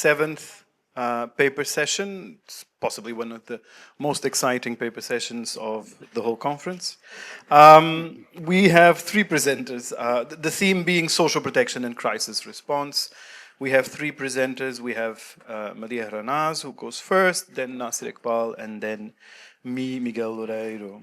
seventh paper session. It's possibly one of the most exciting paper sessions of the whole conference. We have three presenters, the theme being social protection and crisis response. We have three presenters. We have Maliha Rahanaz, who goes first, then Nasir Iqbal, and then me, Miguel Loureiro.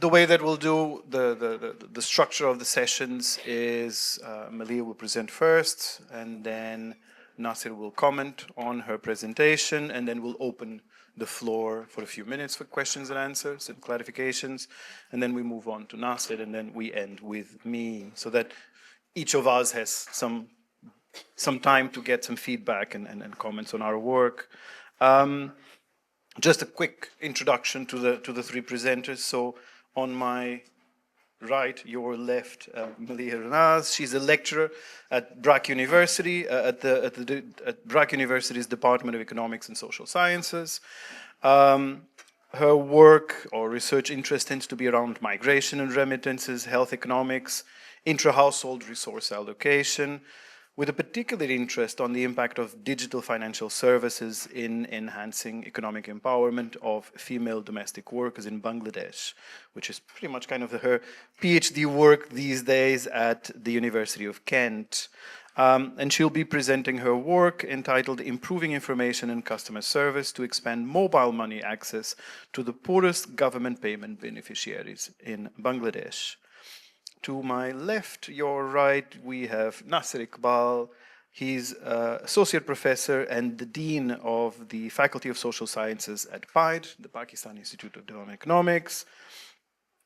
The way that we'll do the structure of the sessions is Maliha will present first, and then Nasir will comment on her presentation, and then we'll open the floor for a few minutes for questions and answers and clarifications, and then we move on to Nasir, and then we end with me, so that each of us has some time to get some feedback and comments on our work. Just a quick introduction to the three presenters. So on my right, your left, Maliha Rahanaz. She's a lecturer at BRAC University, at BRAC University's Department of Economics and Social Sciences. Her work or research interest tends to be around migration and remittances, health economics, intra-household resource allocation, with a particular interest on the impact of digital financial services in enhancing economic empowerment of female domestic workers in Bangladesh, which is pretty much kind of her PhD work these days at the University of Kent. And she'll be presenting her work entitled Improving Information and Customer Service to Expand Mobile Money Access to the Poorest Government Payment Beneficiaries in Bangladesh. To my left, your right, we have Nasir Iqbal. He's associate professor and the dean of the Faculty of Social Sciences at PIDE, the Pakistan Institute of Development Economics.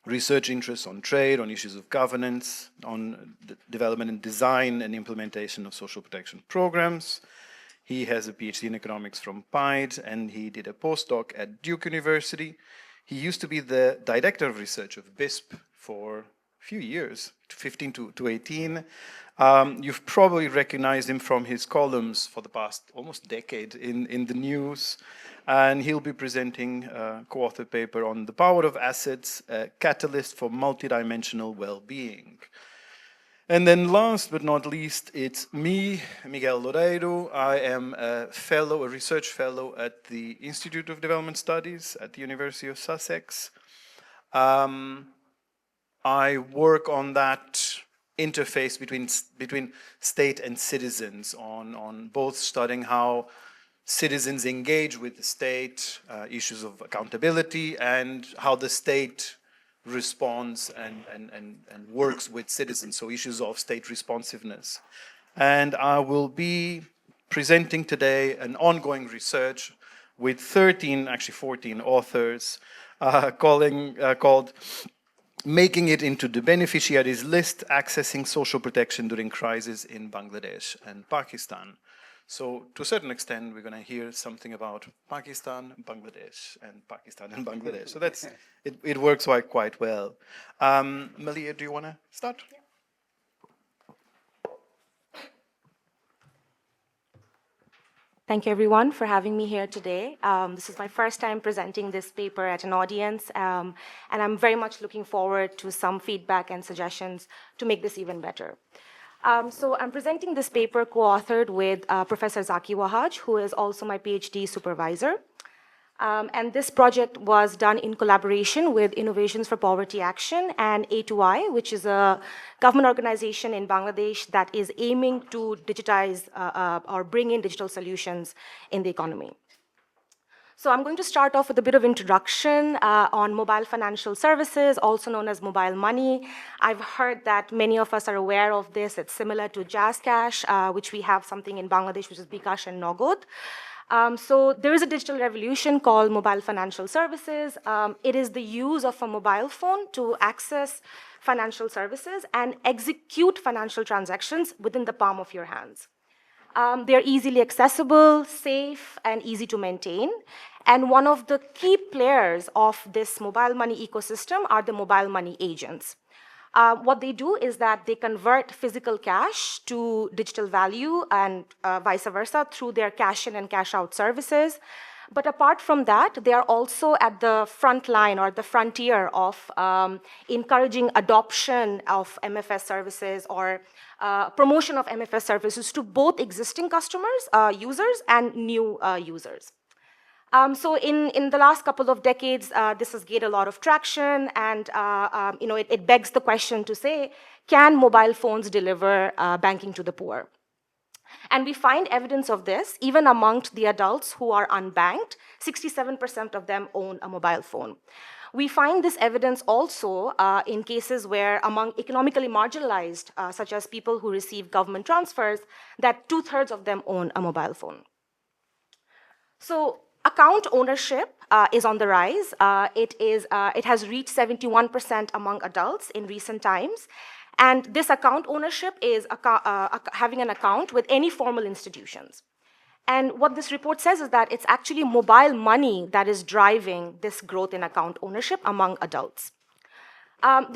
Research interests on trade, on issues of governance, on the development and design and implementation of social protection programs. He has a PhD in economics from PIDE, and he did a postdoc at Duke University. He used to be the director of research of BISP for few years, 15 to 18. You've probably recognized him from his columns for the past almost decade in the news. And he'll be presenting a co-authored paper on the power of assets, a catalyst for multidimensional well-being. And then last but not least, it's me, Miguel Loureiro. I am a research fellow at the Institute of Development Studies at the University of Sussex. I work on that interface between state and citizens, on both studying how citizens engage with the state, issues of accountability, and how the state responds and works with citizens, so issues of state responsiveness. And I will be presenting today an ongoing research with 14 authors called Making It into the Beneficiaries List, Accessing Social Protection During Crisis in Bangladesh and Pakistan. So to a certain extent, we're going to hear something about Pakistan, Bangladesh, and Pakistan and Bangladesh. So that's it works quite well. Maliha, do you want to start? Yeah. Thank you, everyone, for having me here today. This is my first time presenting this paper at an audience, and I'm very much looking forward to some feedback and suggestions to make this even better. So I'm presenting this paper co-authored with Professor Zaki Wahaj, who is also my PhD supervisor. And this project was done in collaboration with Innovations for Poverty Action and A2I, which is a government organization in Bangladesh that is aiming to digitize or bring in digital solutions in the economy. So I'm going to start off with a bit of introduction on mobile financial services, also known as mobile money. I've heard that many of us are aware of this. It's similar to Jazz Cash, which we have something in Bangladesh, which is bKash and Nogod. So there is a digital revolution called mobile financial services. It is the use of a mobile phone to access financial services and execute financial transactions within the palm of your hands. They're easily accessible, safe, and easy to maintain. And one of the key players of this mobile money ecosystem are the mobile money agents. What they do is that they convert physical cash to digital value and vice versa through their cash in and cash out services. But apart from that, they are also at the front line or the frontier of encouraging adoption of MFS services or promotion of MFS services to both existing customers, users, and new users. So in the last couple of decades, this has gained a lot of traction, and it begs the question to say, can mobile phones deliver banking to the poor? And we find evidence of this even amongst the adults who are unbanked. 67% of them own a mobile phone. We find this evidence also in cases where among economically marginalized, such as people who receive government transfers, that 2/3 of them own a mobile phone. So account ownership is on the rise. It has reached 71% among adults in recent times. And this account ownership is having an account with any formal institutions. And what this report says is that it's actually mobile money that is driving this growth in account ownership among adults.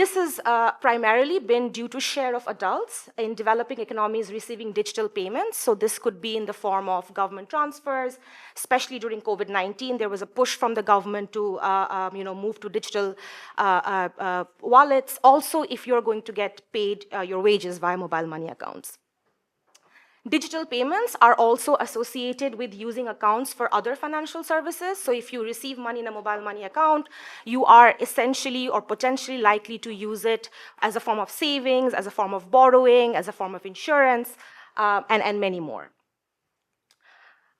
This has primarily been due to share of adults in developing economies receiving digital payments. So this could be in the form of government transfers, especially during COVID-19. There was a push from the government to move to digital wallets. Also, if you're going to get paid your wages via mobile money accounts. Digital payments are also associated with using accounts for other financial services. So if you receive money in a mobile money account, you are essentially or potentially likely to use it as a form of savings, as a form of borrowing, as a form of insurance, and many more.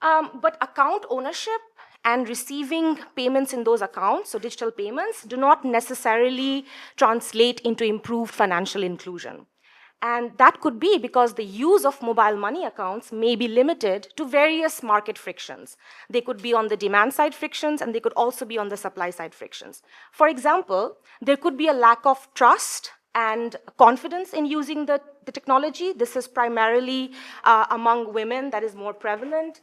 But account ownership and receiving payments in those accounts, so digital payments, do not necessarily translate into improved financial inclusion. And that could be because the use of mobile money accounts may be limited to various market frictions. They could be on the demand side frictions, and they could also be on the supply side frictions. For example, there could be a lack of trust and confidence in using the technology. This is primarily among women that is more prevalent.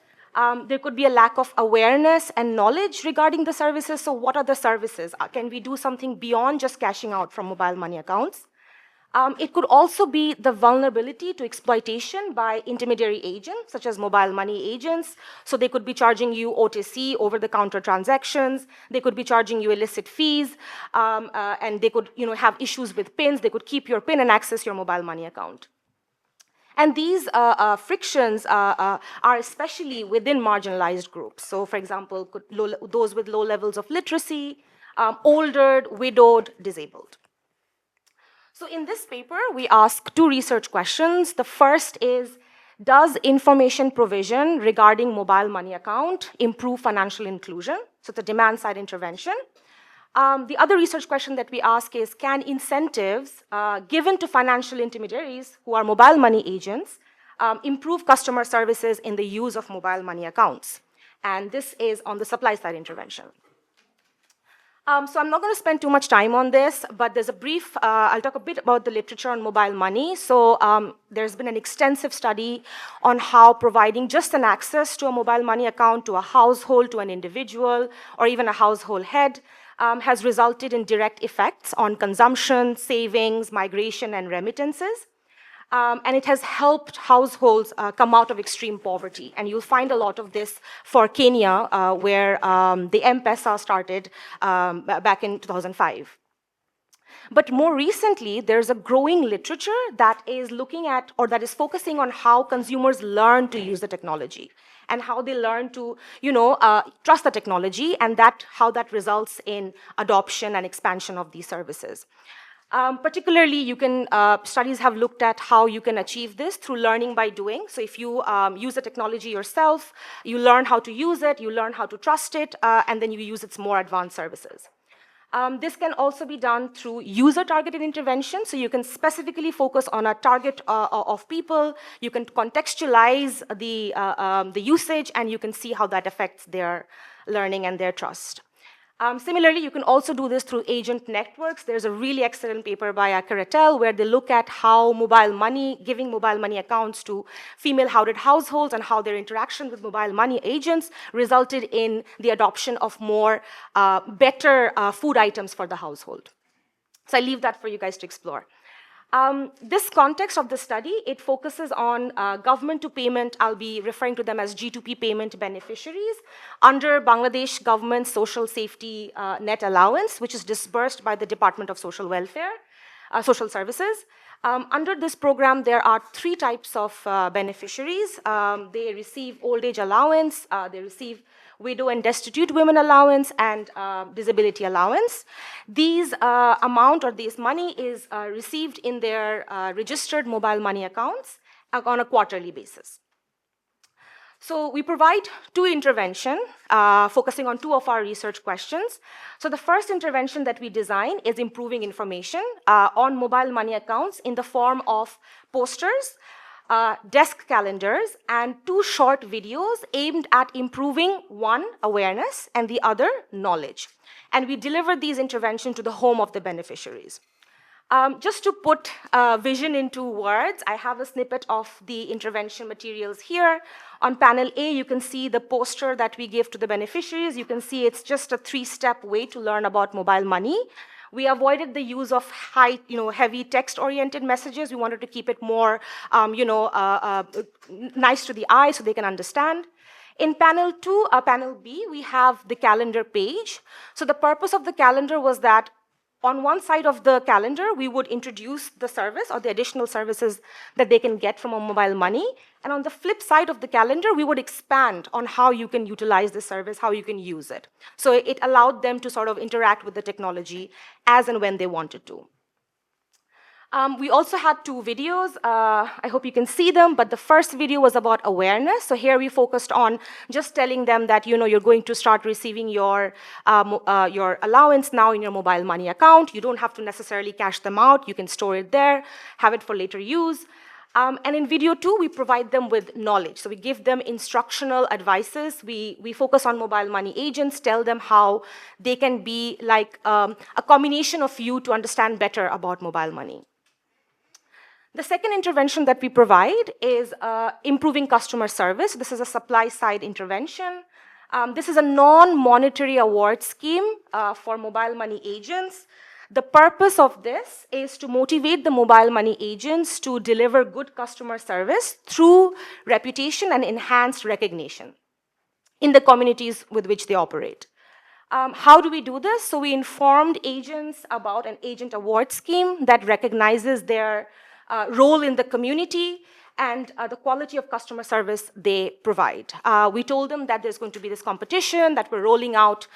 There could be a lack of awareness and knowledge regarding the services. So what are the services? Can we do something beyond just cashing out from mobile money accounts? It could also be the vulnerability to exploitation by intermediary agents, such as mobile money agents. So they could be charging you OTC, over-the-counter transactions. They could be charging you illicit fees, and they could have issues with PINs. They could keep your PIN and access your mobile money account. And these frictions are especially within marginalized groups. So, for example, those with low levels of literacy, older, widowed, disabled. So in this paper, we ask 2 research questions. The first is, does information provision regarding mobile money account improve financial inclusion? So it's a demand-side intervention. The other research question that we ask is, can incentives given to financial intermediaries who are mobile money agents improve customer services in the use of mobile money accounts? And this is on the supply-side intervention. So I'm not going to spend too much time on this, but there's a brief, I'll talk a bit about the literature on mobile money. So there's been an extensive study on how providing just an access to a mobile money account to a household, to an individual, or even a household head has resulted in direct effects on consumption, savings, migration, and remittances. And it has helped households come out of extreme poverty. And you'll find a lot of this for Kenya, where the M-Pesa started back in 2005. But more recently, there's a growing literature that is looking at, or that is focusing on how consumers learn to use the technology and how they learn to, trust the technology, and how that results in adoption and expansion of these services. Particularly, studies have looked at how you can achieve this through learning by doing. So if you use the technology yourself, you learn how to use it, you learn how to trust it, and then you use its more advanced services. This can also be done through user-targeted intervention. So you can specifically focus on a target of people. You can contextualize the usage, and you can see how that affects their learning and their trust. Similarly, you can also do this through agent networks. There's a really excellent paper by Akaratel where they look at how giving mobile money accounts to female-housed households and how their interaction with mobile money agents resulted in the adoption of better food items for the household. So I leave that for you guys to explore. This context of the study, it focuses on government to payment, I'll be referring to them as G2P payment beneficiaries, under Bangladesh government social safety net allowance, which is disbursed by the Department of Social Welfare, Social Services. Under this program, there are 3 types of beneficiaries. They receive old age allowance, they receive widow and destitute women allowance, and disability allowance. These amount or this money is received in their registered mobile money accounts on a quarterly basis. So we provide 2 interventions, focusing on 2 of our research questions. So the first intervention that we design is improving information on mobile money accounts in the form of posters, desk calendars, and 2 short videos aimed at improving, 1, awareness, and the other, knowledge. And we deliver these interventions to the home of the beneficiaries. Just to put vision into words, I have a snippet of the intervention materials here. On panel A, you can see the poster that we give to the beneficiaries. You can see it's just a 3-step way to learn about mobile money. We avoided the use of heavy text-oriented messages. We wanted to keep it more, nice to the eye so they can understand. In panel B, we have the calendar page. So the purpose of the calendar was that on one side of the calendar, we would introduce the service or the additional services that they can get from a mobile money. And on the flip side of the calendar, we would expand on how you can utilize the service, how you can use it. So it allowed them to sort of interact with the technology as and when they wanted to. We also had 2 videos. I hope you can see them, but the first video was about awareness. So here we focused on just telling them that you're going to start receiving your allowance now in your mobile money account. You don't have to necessarily cash them out. You can store it there, have it for later use. And in video 2, we provide them with knowledge. So we give them instructional advices. We focus on mobile money agents, tell them how they can be like a combination of you to understand better about mobile money. The second intervention that we provide is improving customer service. This is a supply-side intervention. This is a non-monetary award scheme for mobile money agents. The purpose of this is to motivate the mobile money agents to deliver good customer service through reputation and enhanced recognition in the communities with which they operate. How do we do this? So we informed agents about an agent award scheme that recognizes their role in the community and the quality of customer service they provide. We told them that there's going to be this competition that we're rolling out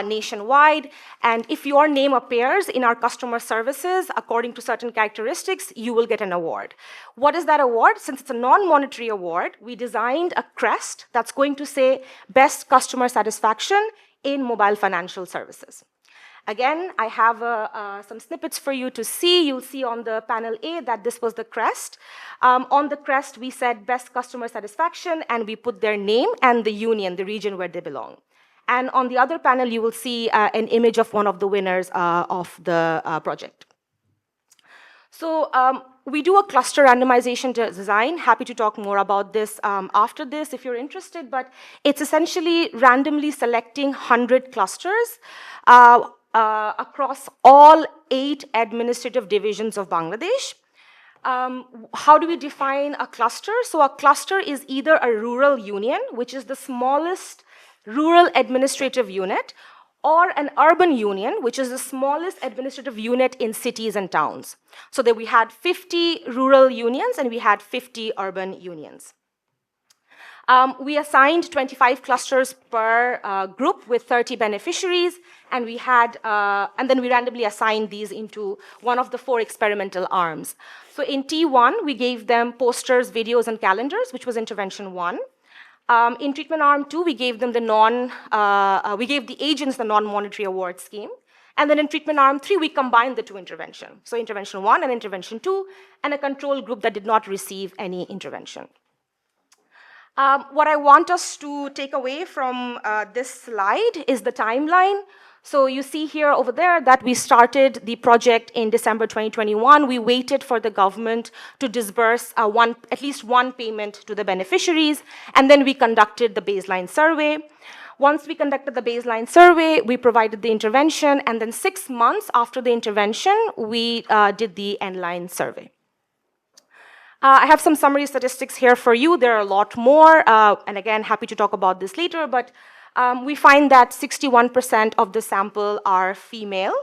nationwide, and if your name appears in our customer services according to certain characteristics, you will get an award. What is that award? Since it's a non-monetary award, we designed a crest that's going to say Best Customer Satisfaction in Mobile Financial Services. Again, I have some snippets for you to see. You'll see on the panel A that this was the crest. On the crest, we said Best Customer Satisfaction, and we put their name and the union, the region where they belong. And on the other panel, you will see an image of one of the winners of the project. So we do a cluster randomization design. Happy to talk more about this after this if you're interested, but it's essentially randomly selecting 100 clusters across all 8 administrative divisions of Bangladesh. How do we define a cluster? So a cluster is either a rural union, which is the smallest rural administrative unit, or an urban union, which is the smallest administrative unit in cities and towns. So that we had 50 rural unions and we had 50 urban unions. We assigned 25 clusters per group with 30 beneficiaries, and and then we randomly assigned these into one of the 4 experimental arms. So in T1, we gave them posters, videos, and calendars, which was intervention 1. In treatment arm 2, we gave them we gave the agents the non-monetary award scheme. And then in treatment arm 3, we combined the 2 interventions. So intervention 1 and intervention 2, and a control group that did not receive any intervention. What I want us to take away from this slide is the timeline. So you see here over there that we started the project in December 2021. We waited for the government to disburse at least one payment to the beneficiaries, and then we conducted the baseline survey. Once we conducted the baseline survey, we provided the intervention, and then 6 months after the intervention, we did the end-line survey. I have some summary statistics here for you. There are a lot more, and again, happy to talk about this later, but we find that 61% of the sample are female,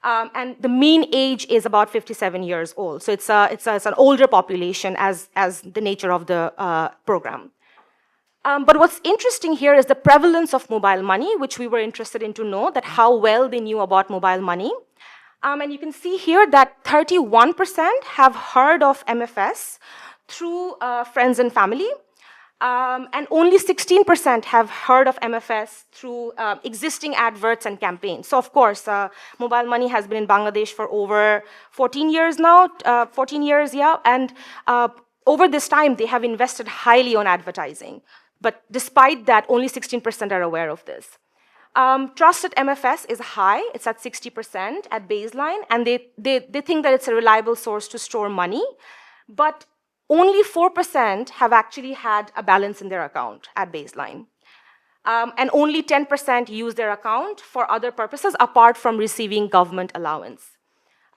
and the mean age is about 57 years old. So it's an older population as the nature of the program. But what's interesting here is the prevalence of mobile money, which we were interested in to know that how well they knew about mobile money. And you can see here that 31% have heard of MFS through friends and family, and only 16% have heard of MFS through existing adverts and campaigns. So of course, mobile money has been in Bangladesh for over 14 years now, 14 years, yeah, and over this time, they have invested highly on advertising. But despite that, only 16% are aware of this. Trust at MFS is high. It's at 60% at baseline, and they think that it's a reliable source to store money. But only 4% have actually had a balance in their account at baseline. And only 10% use their account for other purposes apart from receiving government allowance.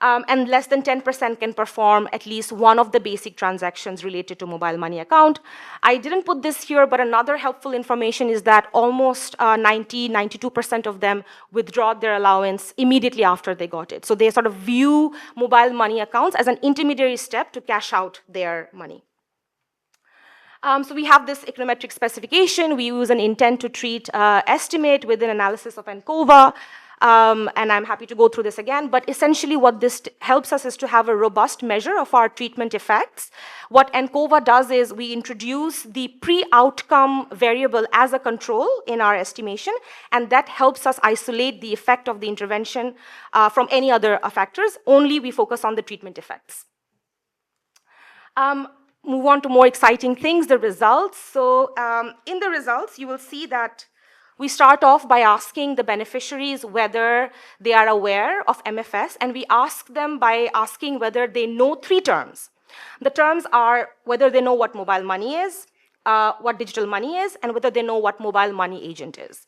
And less than 10% can perform at least one of the basic transactions related to mobile money account. I didn't put this here, but another helpful information is that almost 92% of them withdraw their allowance immediately after they got it. So they sort of view mobile money accounts as an intermediary step to cash out their money. So we have this econometric specification. We use an intent to treat estimate with an analysis of ANCOVA. And I'm happy to go through this again, but essentially what this helps us is to have a robust measure of our treatment effects. What ANCOVA does is we introduce the pre-outcome variable as a control in our estimation, and that helps us isolate the effect of the intervention from any other factors. Only we focus on the treatment effects. Move on to more exciting things, the results. So in the results, you will see that we start off by asking the beneficiaries whether they are aware of MFS, and we ask them by asking whether they know 3 terms. The terms are whether they know what mobile money is, what digital money is, and whether they know what mobile money agent is.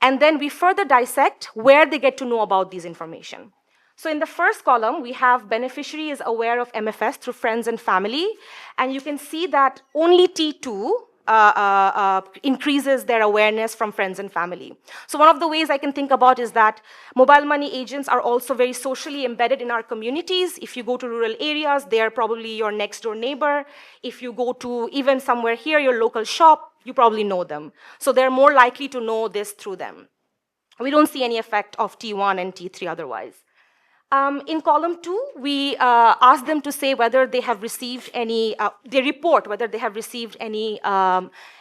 And then we further dissect where they get to know about these information. So in the first column, we have beneficiary is aware of MFS through friends and family, and you can see that only T2 increases their awareness from friends and family. So one of the ways I can think about is that mobile money agents are also very socially embedded in our communities. If you go to rural areas, they are probably your next door neighbor. If you go to even somewhere here, your local shop, you probably know them. So they're more likely to know this through them. We don't see any effect of T1 and T3 otherwise. In column 2, we ask them to say whether they have received any, they report whether they have received any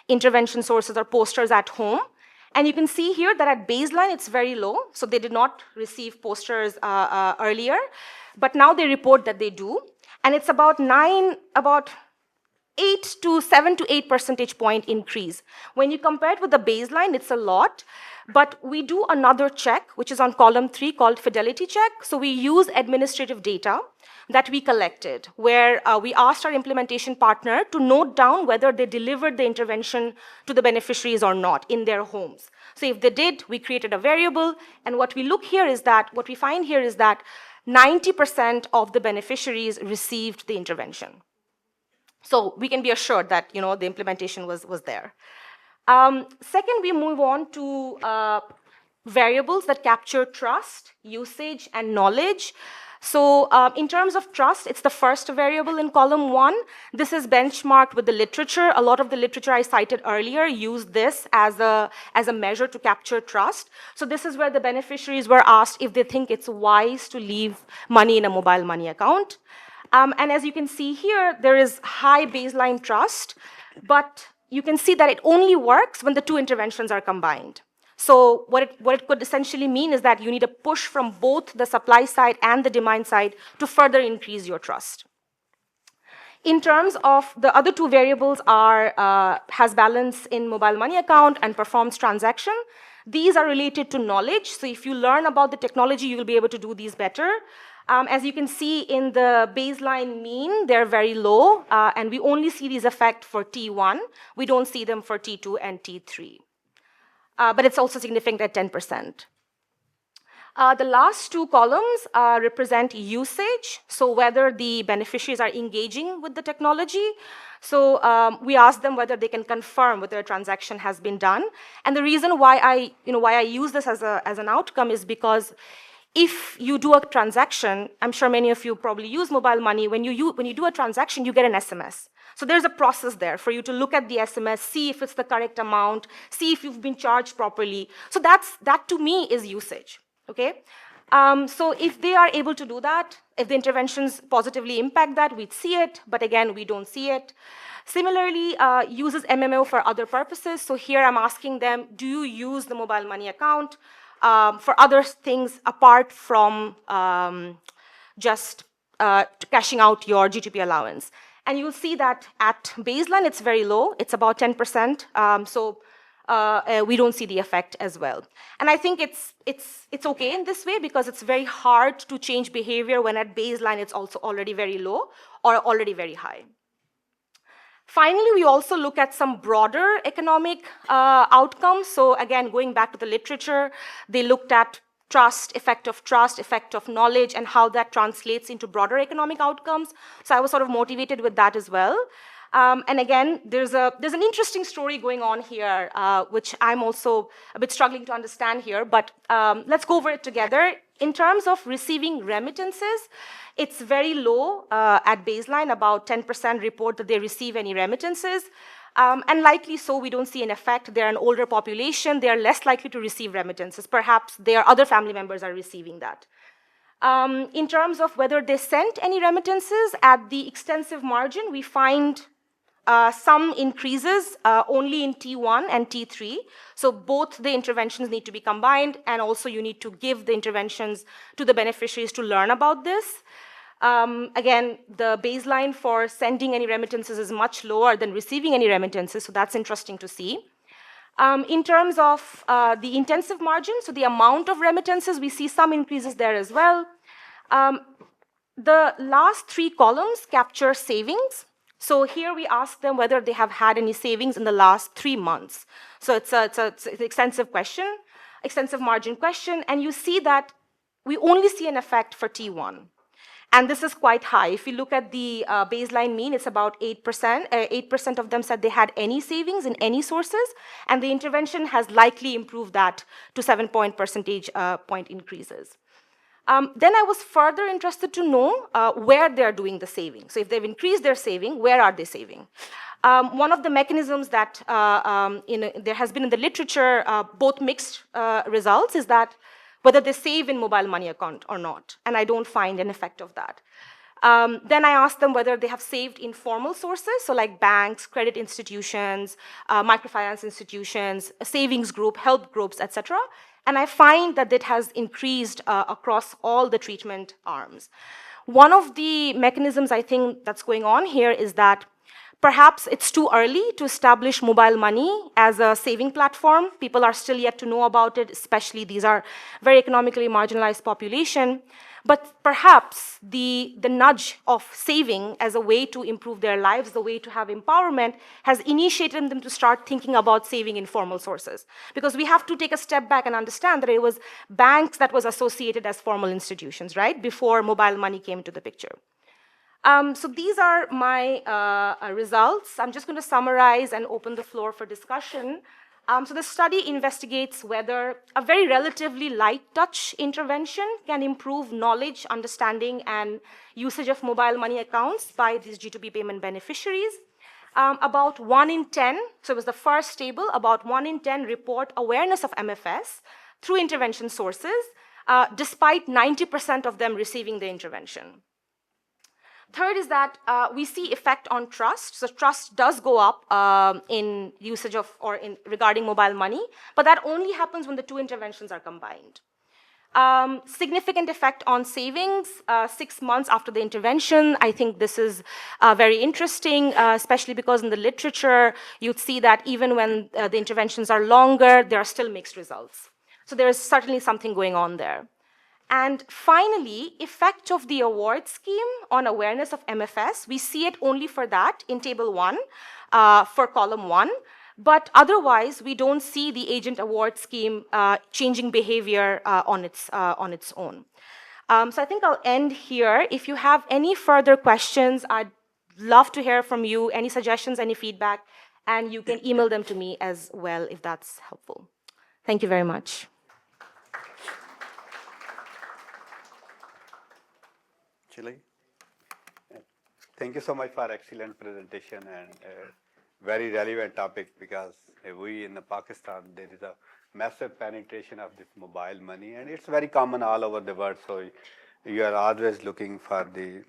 intervention sources or posters at home. And you can see here that at baseline, it's very low. So they did not receive posters earlier, but now they report that they do. And it's about 7 to 8 percentage point increase. When you compare it with the baseline, it's a lot. But we do another check, which is on column 3, called fidelity check. So we use administrative data that we collected, where we asked our implementation partner to note down whether they delivered the intervention to the beneficiaries or not in their homes. So if they did, we created a variable. And what we find here is that 90% of the beneficiaries received the intervention. So we can be assured that the implementation was there. Second, we move on to variables that capture trust, usage, and knowledge. So in terms of trust, it's the first variable in column 1. This is benchmarked with the literature. A lot of the literature I cited earlier used this as a measure to capture trust. So this is where the beneficiaries were asked if they think it's wise to leave money in a mobile money account. And as you can see here, there is high baseline trust, but you can see that it only works when the 2 interventions are combined. So what it could essentially mean is that you need a push from both the supply side and the demand side to further increase your trust. In terms of the other 2 variables has balance in mobile money account and performs transaction. These are related to knowledge. So if you learn about the technology, you will be able to do these better. As you can see in the baseline mean, they're very low, and we only see these effects for T1. We don't see them for T2 and T3. but it's also significant at 10%. The last two columns represent usage, so whether the beneficiaries are engaging with the technology. So we ask them whether they can confirm whether a transaction has been done. And the reason why I use this as an outcome is because if you do a transaction, I'm sure many of you probably use mobile money, when you do a transaction, you get an SMS. So there's a process there for you to look at the SMS, see if it's the correct amount, see if you've been charged properly. So that to me is usage. Okay, so if they are able to do that, if the interventions positively impact that, we'd see it, but again, we don't see it. Similarly, uses MMO for other purposes. So here I'm asking them, do you use the mobile money account for other things apart from just cashing out your G2P allowance? And you'll see that at baseline, it's very low. It's about 10%. We don't see the effect as well. And I think it's okay in this way because it's very hard to change behavior when at baseline it's also already very low or already very high. Finally, we also look at some broader economic outcomes. So again, going back to the literature, they looked at trust, effect of knowledge, and how that translates into broader economic outcomes. So I was sort of motivated with that as well. And again, there's an interesting story going on here, which I'm also a bit struggling to understand here, but let's go over it together. In terms of receiving remittances, it's very low at baseline. About 10% report that they receive any remittances. And likely so, we don't see an effect. They're an older population. They are less likely to receive remittances. Perhaps their other family members are receiving that. In terms of whether they sent any remittances, at the extensive margin, we find some increases only in T1 and T3. So both the interventions need to be combined, and also you need to give the interventions to the beneficiaries to learn about this. Again, the baseline for sending any remittances is much lower than receiving any remittances, so that's interesting to see. In terms of the intensive margin, so the amount of remittances, we see some increases there as well. The last three columns capture savings. So here we ask them whether they have had any savings in the last 3 months. So it's an extensive question, extensive margin question, and you see that we only see an effect for T1. And this is quite high. If you look at the baseline mean, it's about 8%. 8% of them said they had any savings in any sources, and the intervention has likely improved that to 7 percentage point increases. Then I was further interested to know where they're doing the saving. So if they've increased their saving, where are they saving? One of the mechanisms that there has been in the literature, both mixed results, is that whether they save in mobile money account or not, and I don't find an effect of that. Then I asked them whether they have saved in formal sources, so like banks, credit institutions, microfinance institutions, savings group, help groups, etc. And I find that it has increased across all the treatment arms. One of the mechanisms I think that's going on here is that perhaps it's too early to establish mobile money as a saving platform. People are still yet to know about it, especially these are very economically marginalized population. But perhaps the nudge of saving as a way to improve their lives, the way to have empowerment, has initiated them to start thinking about saving in formal sources. Because we have to take a step back and understand that it was banks that was associated as formal institutions, right, before mobile money came into the picture. So these are my results. I'm just going to summarize and open the floor for discussion. So the study investigates whether a very relatively light touch intervention can improve knowledge, understanding, and usage of mobile money accounts by these G2P payment beneficiaries. About 1 in 10, so it was the first table, about 1 in 10 report awareness of MFS through intervention sources, despite 90% of them receiving the intervention. Third is that we see effect on trust. So trust does go up in usage of or in regarding mobile money, but that only happens when the two interventions are combined. Significant effect on savings 6 months after the intervention. I think this is very interesting, especially because in the literature, you'd see that even when the interventions are longer, there are still mixed results. So there is certainly something going on there. And finally, effect of the award scheme on awareness of MFS. We see it only for that in table 1, for column 1. But otherwise, we don't see the agent award scheme changing behavior on its own. So I think I'll end here. If you have any further questions, I'd love to hear from you, any suggestions, any feedback, and you can email them to me as well if that's helpful. Thank you very much. Chile. Thank you so much for excellent presentation and very relevant topic because we in Pakistan, there is a massive penetration of this mobile money and it's very common all over the world. So you are always looking for the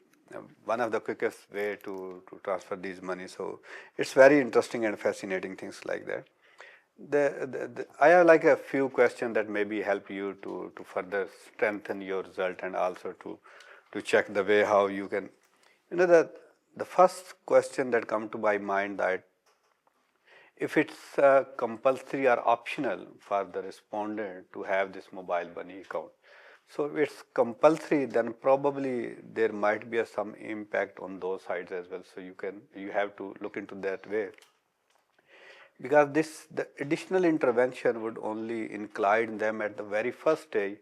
one of the quickest way to transfer these money. So it's very interesting and fascinating things like that. I have like a few questions that maybe help you to further strengthen your result and also to check the way how you can, the first question that come to my mind that if it's compulsory or optional for the respondent to have this mobile money account. So if it's compulsory, then probably there might be some impact on those sides as well. So you have to look into that way. Because the additional intervention would only include them at the very first stage.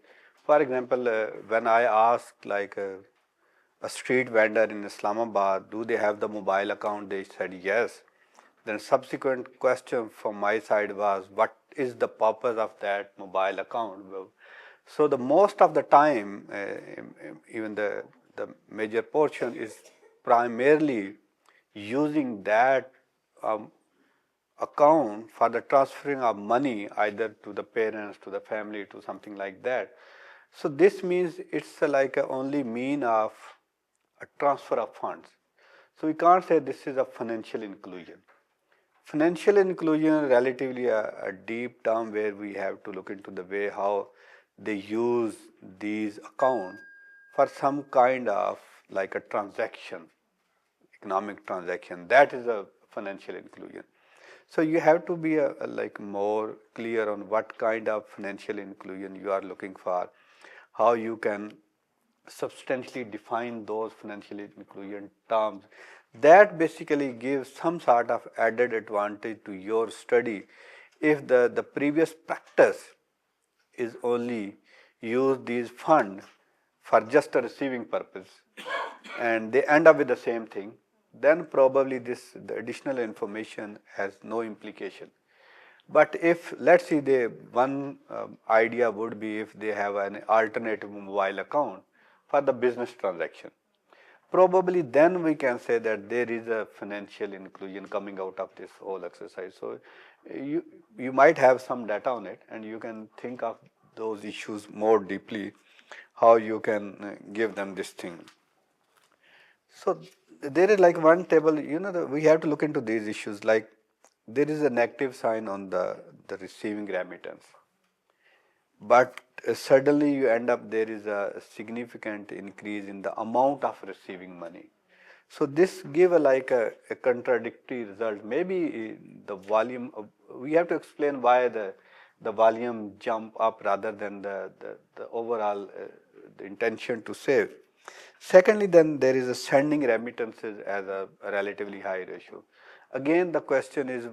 For example, when I asked like a street vendor in Islamabad, do they have the mobile account? They said yes. Then subsequent question from my side was, what is the purpose of that mobile account? So the most of the time, even the major portion is primarily using that account for the transferring of money either to the parents, to the family, to something like that. So this means it's like a only mean of a transfer of funds. So we can't say this is a financial inclusion. Financial inclusion relatively a deep term where we have to look into the way how they use these accounts for some kind of like a transaction, economic transaction. That is a financial inclusion. So you have to be like more clear on what kind of financial inclusion you are looking for, how you can substantially define those financial inclusion terms. That basically gives some sort of added advantage to your study if the previous practice is only use these funds for just a receiving purpose and they end up with the same thing, then probably the additional information has no implication. But if, let's see, one idea would be if they have an alternative mobile account for the business transaction. Probably then we can say that there is a financial inclusion coming out of this whole exercise. So you might have some data on it and you can think of those issues more deeply, how you can give them this thing. So there is like one table, we have to look into these issues, like there is a negative sign on the receiving remittance. But suddenly you end up, there is a significant increase in the amount of receiving money. So this give like a contradictory result. Maybe the volume, we have to explain why the volume jump up rather than the overall the intention to save. Secondly, then there is a sending remittances as a relatively high ratio. Again, the question is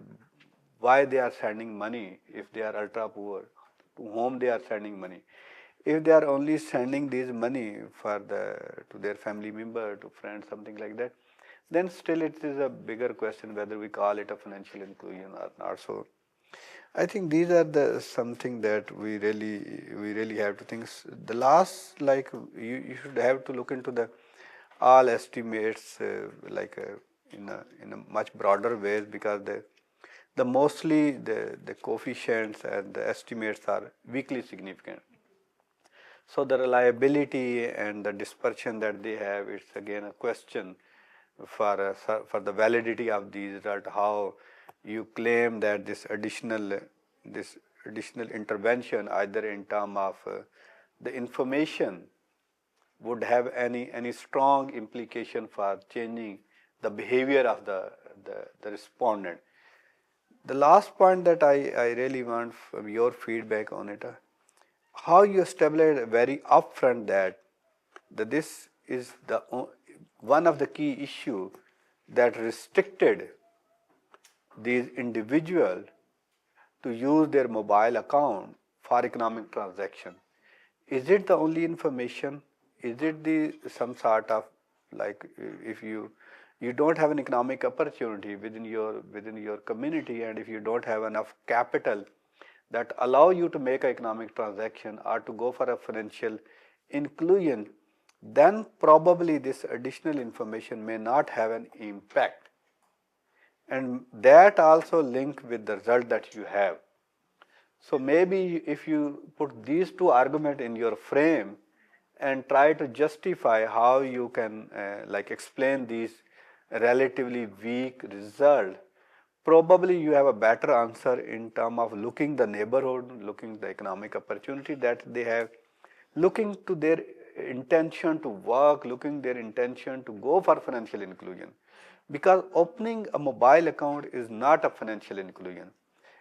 why they are sending money if they are ultra poor, to whom they are sending money. If they are only sending this money to their family member, to friends, something like that, then still it is a bigger question whether we call it a financial inclusion or not. So I think these are something that we really have to think. The last, like you should have to look into the all estimates in a much broader ways, because the mostly the coefficients and the estimates are weakly significant. So the reliability and the dispersion that they have, it's again a question for the validity of these results. How you claim that this additional intervention, either in terms of the information, would have any strong implication for changing the behavior of the respondent. The last point that I really want from your feedback on it, how you establish very upfront that this is one of the key issue that restricted these individuals to use their mobile account for economic transaction. Is it the only information? Is it the some sort of like if you don't have an economic opportunity within your community, and if you don't have enough capital that allow you to make an economic transaction or to go for a financial inclusion, then probably this additional information may not have an impact. And that also link with the result that you have. So maybe if you put these two arguments in your frame and try to justify how you can like explain these relatively weak result, probably you have a better answer in terms of looking the neighborhood, looking the economic opportunity that they have, looking to their intention to work, looking their intention to go for financial inclusion. Because opening a mobile account is not a financial inclusion.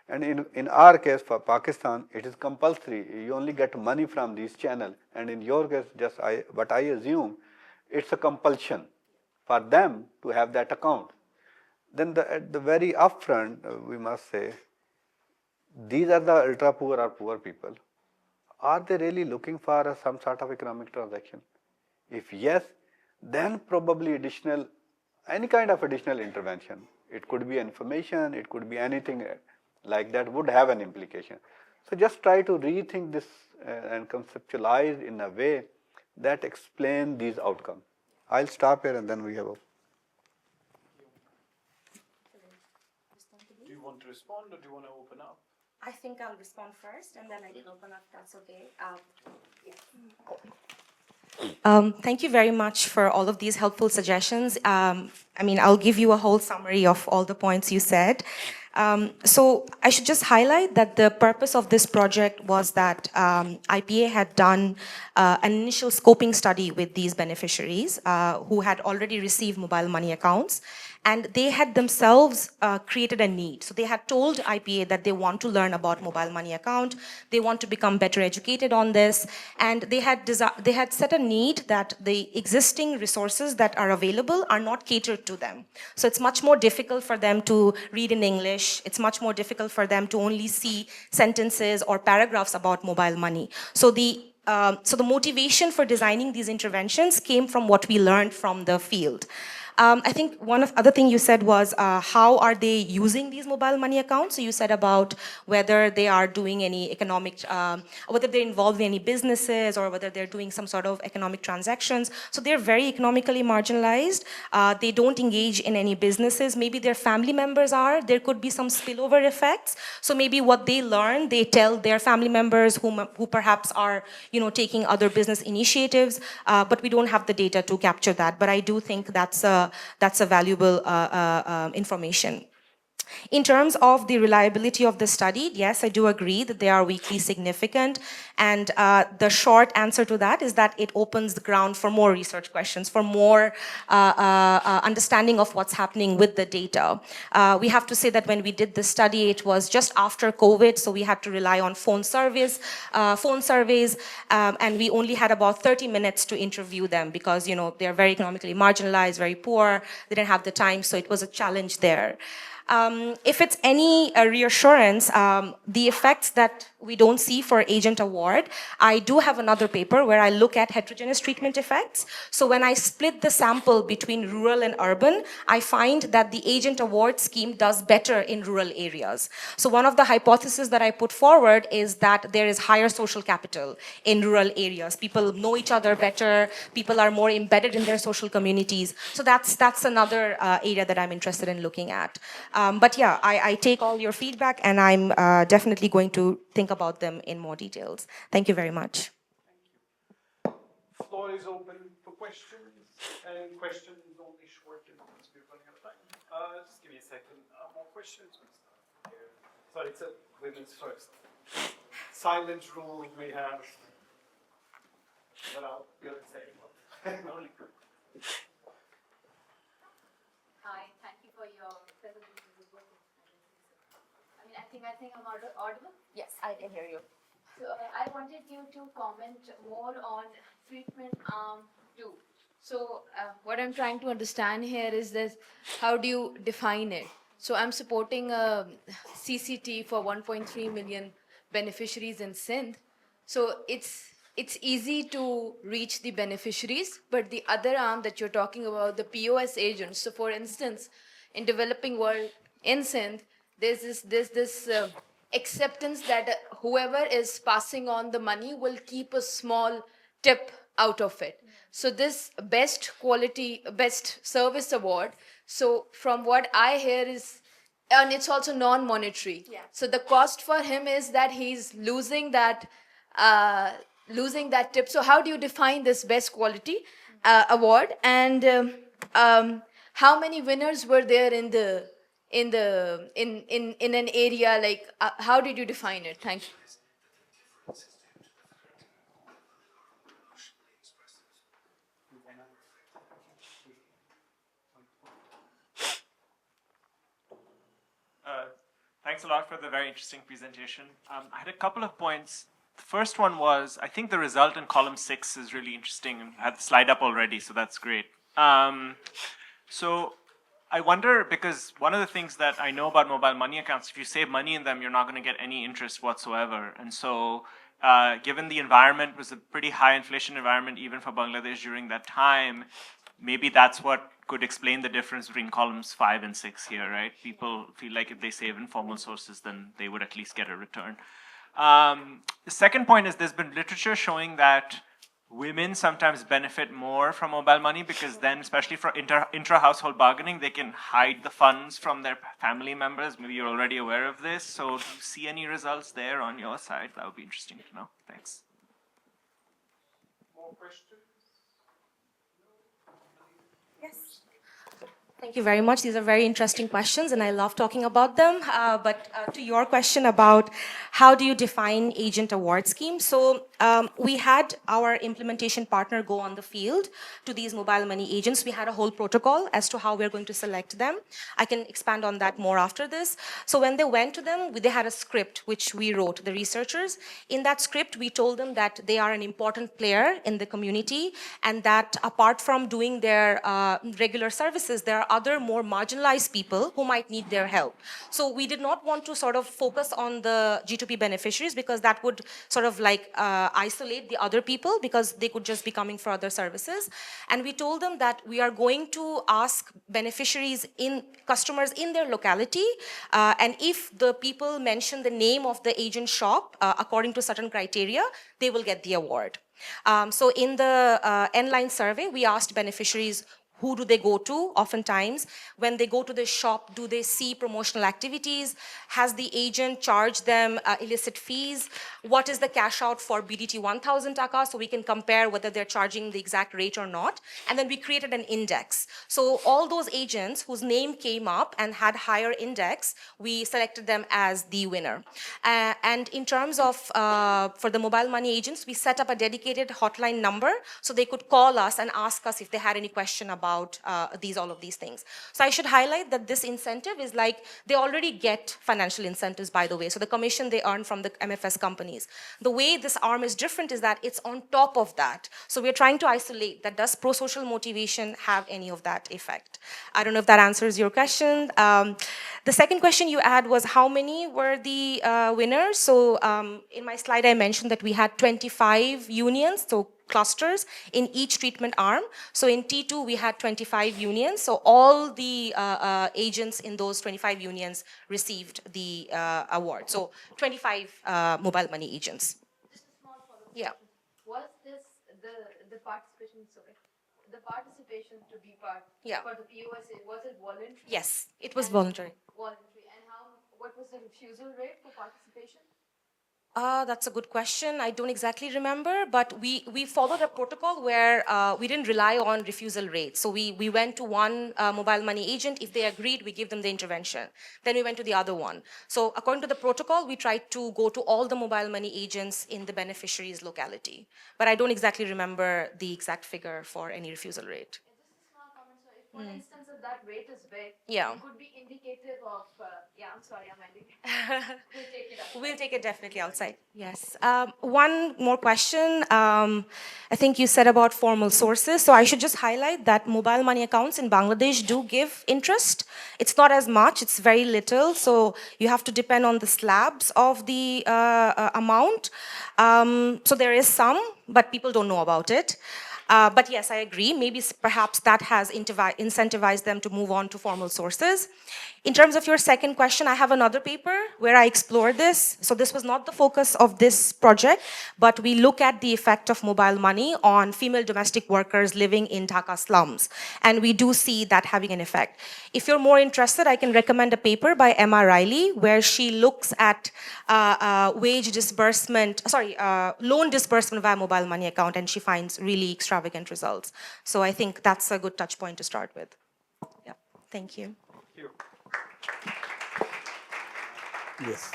And in our case for Pakistan, it is compulsory. You only get money from these channels. And in your case, what I assume, it's a compulsion for them to have that account. Then at the very upfront, we must say, these are the ultra poor or poor people. Are they really looking for some sort of economic transaction? If yes, then probably any kind of additional intervention. It could be information, it could be anything like that would have an implication. So just try to rethink this and conceptualize in a way that explain these outcomes. I'll stop here and then we have a... Do you want to respond or do you want to open up? I think I'll respond first, and then I can open up, if that's okay. Thank you very much for all of these helpful suggestions. I'll give you a whole summary of all the points you said. So I should just highlight that the purpose of this project was that IPA had done an initial scoping study with these beneficiaries who had already received mobile money accounts, and they had themselves created a need. So they had told IPA that they want to learn about mobile money account, they want to become better educated on this, and they had set a need that the existing resources that are available are not catered to them. So it's much more difficult for them to read in English, it's much more difficult for them to only see sentences or paragraphs about mobile money. So the motivation for designing these interventions came from what we learned from the field. I think one of other thing you said was how are they using these mobile money accounts? So you said about whether they are doing any economic, whether they're involved in any businesses or whether they're doing some sort of economic transactions. So they're very economically marginalized. They don't engage in any businesses. Maybe their family members are. There could be some spillover effects. So maybe what they learn, they tell their family members who perhaps are, taking other business initiatives, but we don't have the data to capture that. But I do think that's a valuable information. In terms of the reliability of the study, yes, I do agree that they are weakly significant. And the short answer to that is that it opens the ground for more research questions, for more understanding of what's happening with the data. We have to say that when we did this study, it was just after COVID, so we had to rely on phone surveys, and we only had about 30 minutes to interview them because, they're very economically marginalized, very poor, they didn't have the time, so it was a challenge there. If it's any reassurance, the effects that we don't see for agent award, I do have another paper where I look at heterogeneous treatment effects. So when I split the sample between rural and urban, I find that the agent award scheme does better in rural areas. So one of the hypotheses that I put forward is that there is higher social capital in rural areas. People know each other better, people are more embedded in their social communities. So that's another area that I'm interested in looking at. But yeah, I take all your feedback and I'm definitely going to think about them in more details. Thank you very much. Floor is open for questions, and questions only short because we're running out of time. Just give me a second. More questions? Sorry, it's a women's first. Silent rule we have. But I'll go and say it. Hi, thank you for your presentation. I think I'm audible? Yes, I can hear you. So I wanted you to comment more on treatment arm 2. So what I'm trying to understand here is this: how do you define it? So I'm supporting a CCT for 1.3 million beneficiaries in Sindh. So it's easy to reach the beneficiaries, but the other arm that you're talking about, the POS agents. So for instance, in developing world in Sindh, there's this acceptance that whoever is passing on the money will keep a small tip out of it. So this best quality, best service award. So from what I hear is, and it's also non-monetary. Yeah. So the cost for him is that he's uh, losing that tip. So how do you define this best quality award? And how many winners were there in an area? Like, how did you define it? Thank you. Thanks a lot for the very interesting presentation. I had a couple of points. The first one was, I think the result in column 6 is really interesting, and I had the slide up already, so that's great. So I wonder, because one of the things that I know about mobile money accounts, if you save money in them, you're not going to get any interest whatsoever. And so given the environment was a pretty high inflation environment, even for Bangladesh during that time, maybe that's what could explain the difference between columns 5 and 6 here, right? People feel like if they save in formal sources, then they would at least get a return. The second point is there's been literature showing that women sometimes benefit more from mobile money because then, especially for intra-household bargaining, they can hide the funds from their family members. Maybe you're already aware of this. So do you see any results there on your side? That would be interesting to know. Thanks. More questions? Thank you very much. These are very interesting questions, and I love talking about them. But to your question about how do you define agent award scheme? So we had our implementation partner go on the field to these mobile money agents. We had a whole protocol as to how we're going to select them. I can expand on that more after this. So when they went to them, they had a script which we wrote, the researchers. In that script, we told them that they are an important player in the community and that apart from doing their regular services, there are other more marginalized people who might need their help. So we did not want to sort of focus on the G2P beneficiaries because that would sort of like isolate the other people because they could just be coming for other services. And we told them that we are going to ask customers in their locality, and if the people mention the name of the agent shop according to certain criteria, they will get the award. So in the N-line survey, we asked beneficiaries, who do they go to? Oftentimes, when they go to the shop, do they see promotional activities? Has the agent charged them illicit fees? What is the cash out for BDT 1,000 taka? So we can compare whether they're charging the exact rate or not. And then we created an index. So all those agents whose name came up and had higher index, we selected them as the winner. And in terms of, for the mobile money agents, we set up a dedicated hotline number so they could call us and ask us if they had any question about all of these things. So I should highlight that this incentive is like, they already get financial incentives, by the way. So the commission they earn from the MFS companies. The way this arm is different is that it's on top of that. So we're trying to isolate that. Does pro-social motivation have any of that effect? I don't know if that answers your question. The second question you had was how many were the winners? So in my slide, I mentioned that we had 25 unions, so clusters in each treatment arm. So in T2, we had 25 unions. So all the agents in those 25 unions received the award. So 25 mobile money agents. Just a small follow-up. Yeah. Was this the participation? Sorry, the participation to be part Yeah. for the POS, was it voluntary? Yes, it was voluntary. Voluntary. And what was the refusal rate for participation? That's a good question. I don't exactly remember, but we followed a protocol where we didn't rely on refusal rates. So we went to one mobile money agent. If they agreed, we give them the intervention. Then we went to the other one. So according to the protocol, we tried to go to all the mobile money agents in the beneficiary's locality. But I don't exactly remember the exact figure for any refusal rate. Just a small comment. So if, for instance, a that rate is big. Yeah. It could be indicative of, yeah, I'm sorry, I'm ending. We'll take it up. We'll take it definitely outside. Yes. One more question. I think you said about formal sources. So I should just highlight that mobile money accounts in Bangladesh do give interest. It's not as much, it's very little. So you have to depend on the slabs of the amount. So there is some, but people don't know about it. But yes, I agree. Maybe perhaps that has incentivized them to move on to formal sources. In terms of your second question, I have another paper where I explore this. So this was not the focus of this project, but we look at the effect of mobile money on female domestic workers living in Dhaka slums. And we do see that having an effect. If you're more interested, I can recommend a paper by Emma Riley, where she looks at loan disbursement via mobile money account, and she finds really extravagant results. So I think that's a good touch point to start with. Yeah, thank you. Yes.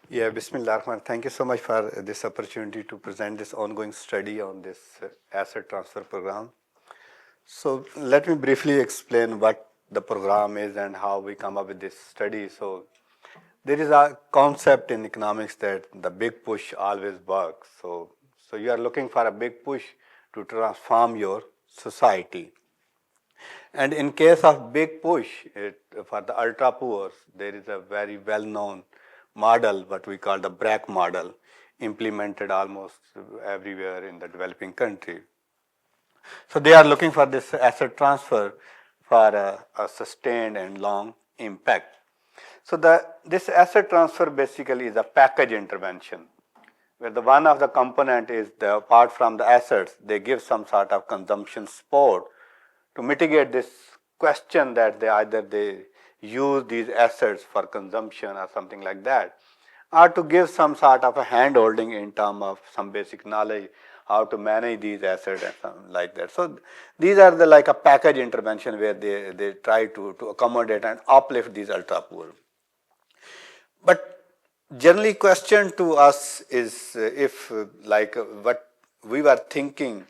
Yeah, Bismillah Rahman. Thank you so much for this opportunity to present this ongoing study on this asset transfer program. So let me briefly explain what the program is and how we come up with this study. So there is a concept in economics that the big push always works. So you are looking for a big push to transform your society. And in case of big push, for the ultra poor, there is a very well-known model, what we call the BRAC model, implemented almost everywhere in the developing country. So they are looking for this asset transfer for a sustained and long impact. So this asset transfer basically is a package intervention, where the one of the component is apart from the assets, they give some sort of consumption support to mitigate this question that they use these assets for consumption or something like that, or to give some sort of a hand-holding in terms of some basic knowledge how to manage these assets and something like that. So these are like a package intervention where they try to accommodate and uplift these ultra poor. But generally question to us is if like what we were thinking,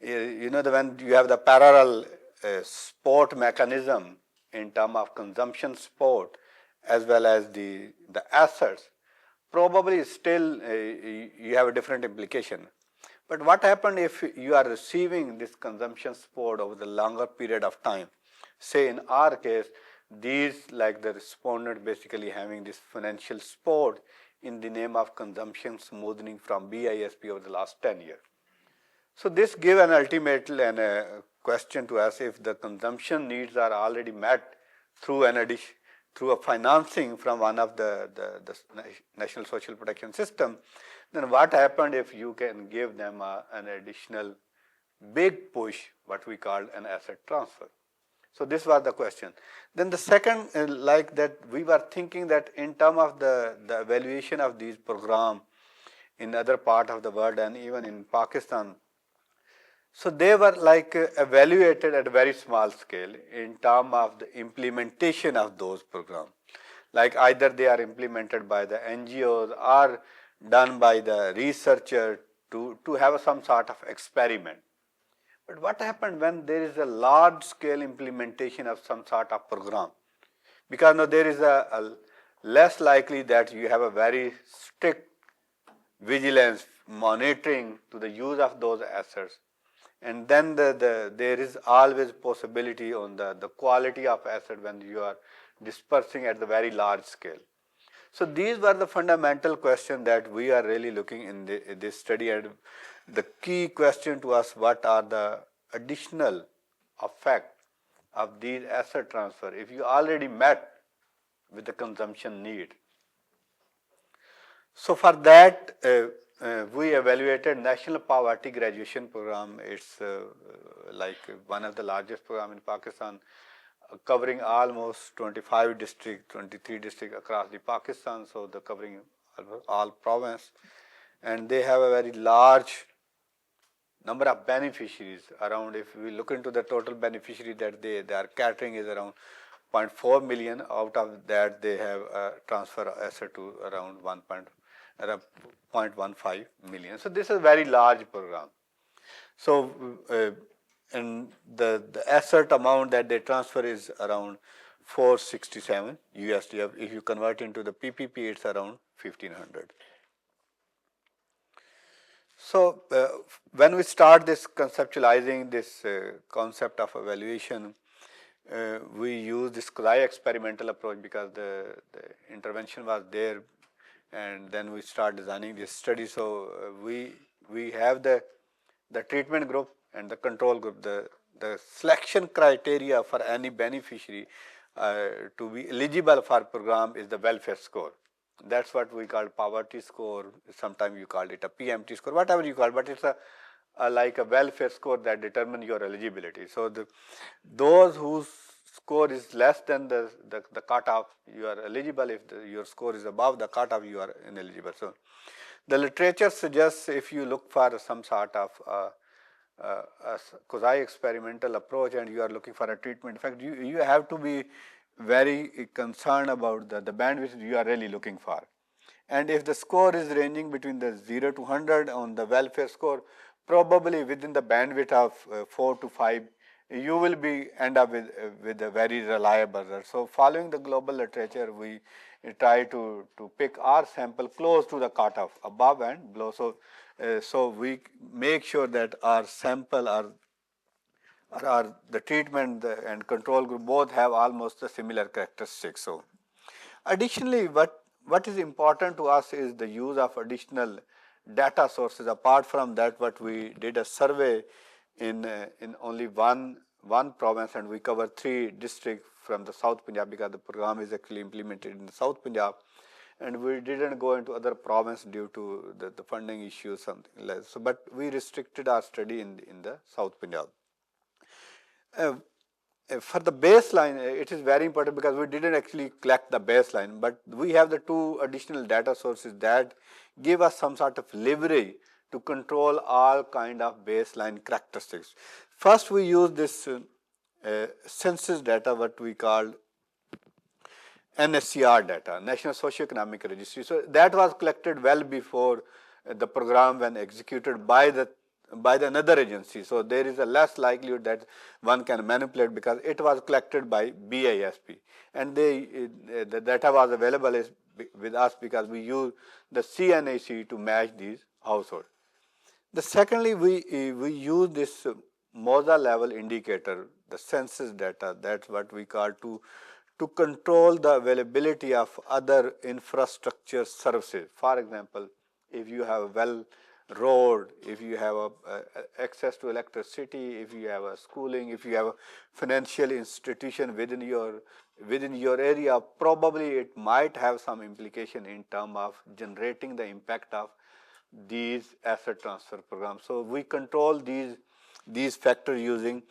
when you have the parallel support mechanism in terms of consumption support as well as the assets, probably still you have a different implication. But what happened if you are receiving this consumption support over the longer period of time? Say in our case, these like the respondent basically having this financial support in the name of consumption smoothing from BISP over the last 10 years. So this give an ultimate and a question to us: if the consumption needs are already met through through a financing from one of the National Social Protection System, then what happened if you can give them an additional big push, what we call an asset transfer? So this was the question. Then the second, like that, we were thinking that in terms of the evaluation of these programs in other part of the world and even in Pakistan, so they were like evaluated at a very small scale in terms of the implementation of those programs. Like either they are implemented by the NGOs or done by the researcher to have some sort of experiment. But what happened when there is a large scale implementation of some sort of program? Because now there is a less likely that you have a very strict vigilance monitoring to the use of those assets. And then there is always possibility on the quality of asset when you are dispersing at the very large scale. So these were the fundamental questions that we are really looking in this study. And the key question to us: what are the additional effect of these asset transfer if you already met with the consumption need? So for that, we evaluated National Poverty Graduation Program. It's like one of the largest program in Pakistan, covering almost 25 districts, 23 districts across the Pakistan. So they're covering all province, and they have a very large number of beneficiaries. Around, if we look into the total beneficiary that they are catering, is around 0.4 million. Out of that, they have a transfer asset to around 0.15 million. So this is a very large program. So and the asset amount that they transfer is around 467 USD. If you convert into the PPP, it's around 1500. So when we start this conceptualizing this concept of evaluation, we use this quasi-experimental approach because the intervention was there, and then we start designing this study. So we have the treatment group and the control group. The selection criteria for any beneficiary to be eligible for program is the welfare score. That's what we call poverty score. Sometimes you call it a PMT score, whatever you call it, but it's like a welfare score that determines your eligibility. So those whose score is less than the cutoff, you are eligible. If your score is above the cutoff, you are ineligible. So the literature suggests if you look for some sort of a quasi-experimental approach and you are looking for a treatment, in fact, you have to be very concerned about the bandwidth you are really looking for. And if the score is ranging between the 0 to 100 on the welfare score, probably within the bandwidth of 4 to 5, you will be end up with a very reliable result. So following the global literature, we try to pick our sample close to the cutoff, above and below. So we make sure that our sample or the treatment and control group both have almost the similar characteristics. So additionally, what is important to us is the use of additional data sources. Apart from that, what we did a survey in only one province, and we covered 3 districts from the South Punjab because the program is actually implemented in the South Punjab, and we didn't go into other provinces due to the funding issues, something like that. So, but we restricted our study in the South Punjab. For the baseline, it is very important because we didn't actually collect the baseline, but we have the 2 additional data sources that give us some sort of leverage to control all kind of baseline characteristics. First, we use this census data, what we call NSCR data, National Socioeconomic Registry. So that was collected well before the program when executed by the another agency. So there is a less likelihood that one can manipulate because it was collected by BISP, and the data was available with us because we use the CNAC to match these households. The secondly, we use this MOSA level indicator, the census data. That's what we call to control the availability of other infrastructure services. For example, if you have a well road, if you have access to electricity, if you have a schooling, if you have a financial institution within your area, probably it might have some implication in terms of generating the impact of these asset transfer programs. So we control these factors using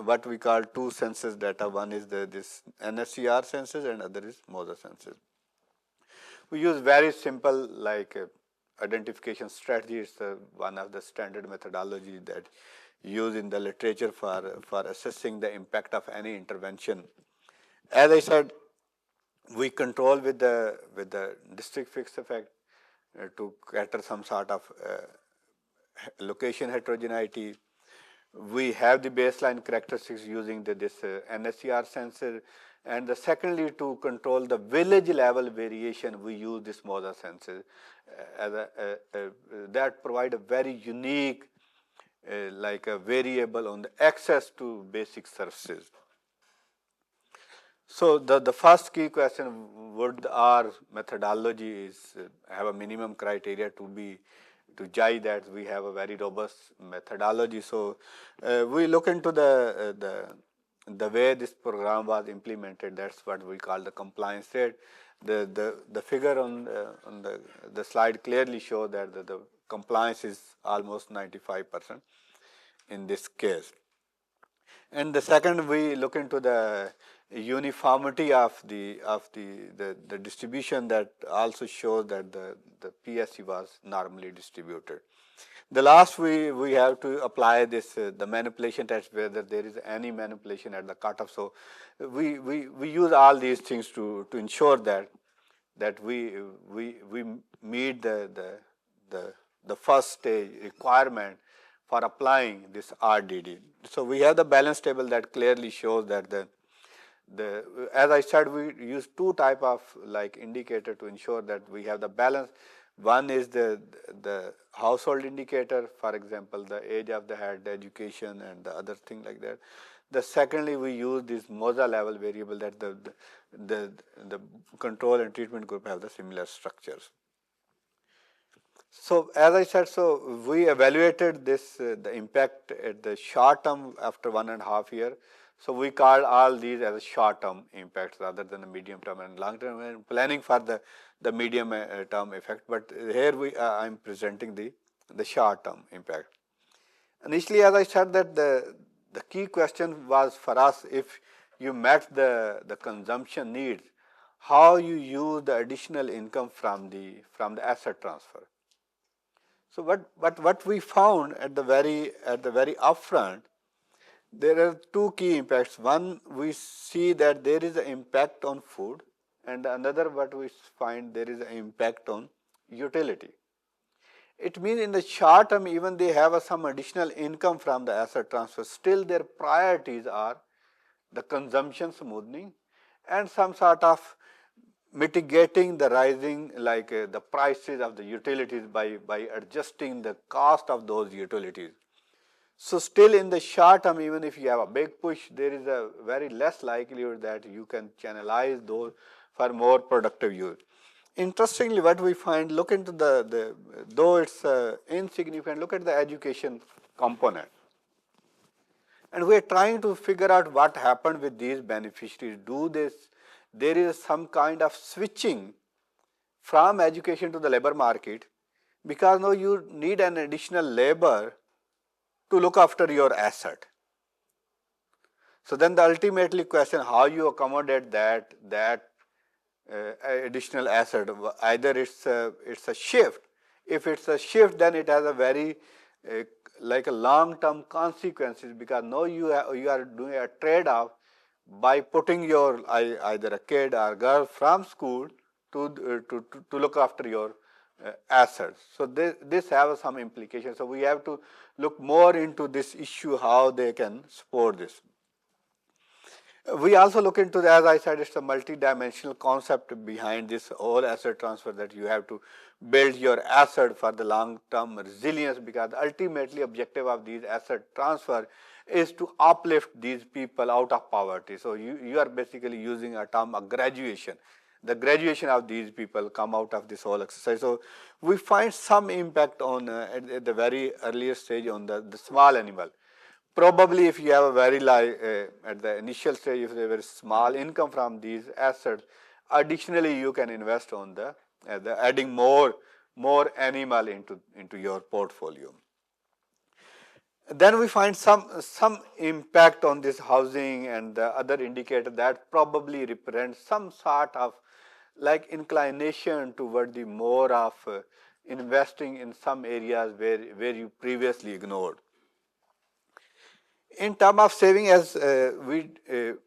what we call 2 census data. One is this NSCR census and other is MOSA census. We use very simple like identification strategy. It's one of the standard methodology that used in the literature for assessing the impact of any intervention. As I said, we control with the district fixed effect to cater some sort of location heterogeneity. We have the baseline characteristics using this NSCR sensor, and the secondly, to control the village level variation, we use this MOSA sensor that provide a very unique like a variable on the access to basic services. So the first key question, would our methodology have a minimum criteria to judge that we have a very robust methodology. So we look into the way this program was implemented. That's what we call the compliance rate. The figure on the slide clearly shows that the compliance is almost 95% in this case. And the second, we look into the uniformity of the distribution, that also shows that the PSC was normally distributed. The last, we have to apply this the manipulation test, whether there is any manipulation at the cutoff. So we use all these things to ensure that we meet the first stage requirement for applying this RDD. So we have the balance table that clearly shows that as I said, we use two type of like indicator to ensure that we have the balance. One is the household indicator, for example, the age of the head, the education, and the other thing like that. The secondly, we use this MOSA level variable that the control and treatment group have the similar structures. So as I said, so we evaluated this the impact at the short term after 1.5 years. So we call all these as short term impacts rather than the medium term and long term, and planning for the medium term effect. But here I am presenting the short term impact. Initially, as I said, that the key question was for us, if you met the consumption needs, how you use the additional income from the asset transfer. So what we found at the very upfront, there are two key impacts. One, we see that there is an impact on food, and another what we find, there is an impact on utility. It means in the short term, even they have some additional income from the asset transfer, still their priorities are the consumption smoothing and some sort of mitigating the rising like the prices of the utilities by adjusting the cost of those utilities. So still in the short term, even if you have a big push, there is a very less likelihood that you can channelize those for more productive use. Interestingly, what we find, look into though it's insignificant, look at the education component. And we are trying to figure out what happened with these beneficiaries. There is some kind of switching from education to the labor market, because now you need an additional labor to look after your asset. So then the ultimately question, how you accommodate that additional asset, either it's a shift. If it's a shift, then it has a very like a long-term consequences, because now you are doing a trade-off by putting your either a kid or girl from school to look after your assets. So this have some implications. So we have to look more into this issue, how they can support this. We also look into, as I said, it's a multi-dimensional concept behind this whole asset transfer, that you have to build your asset for the long-term resilience, because ultimately objective of these asset transfer is to uplift these people out of poverty. So you are basically using a term of graduation. The graduation of these people come out of this whole exercise. So we find some impact on at the very earliest stage on the small animal. Probably if you have a very at the initial stage, if there is small income from these assets, additionally you can invest on the adding more animal into your portfolio. Then we find some impact on this housing and the other indicator that probably represents some sort of like inclination toward the more of investing in some areas where you previously ignored. In terms of saving, as two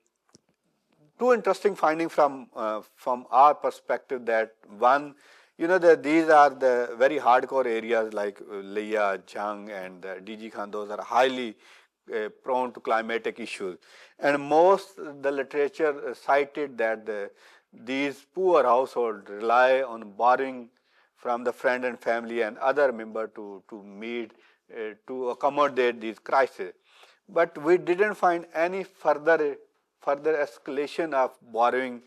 interesting findings from our perspective, that one, that these are the very hardcore areas like Leah, Jhang, and DG Khan. Those are highly prone to climatic issues, and most the literature cited that these poor households rely on borrowing from the friend and family and other member to meet to accommodate these crises. But we didn't find any further escalation of borrowing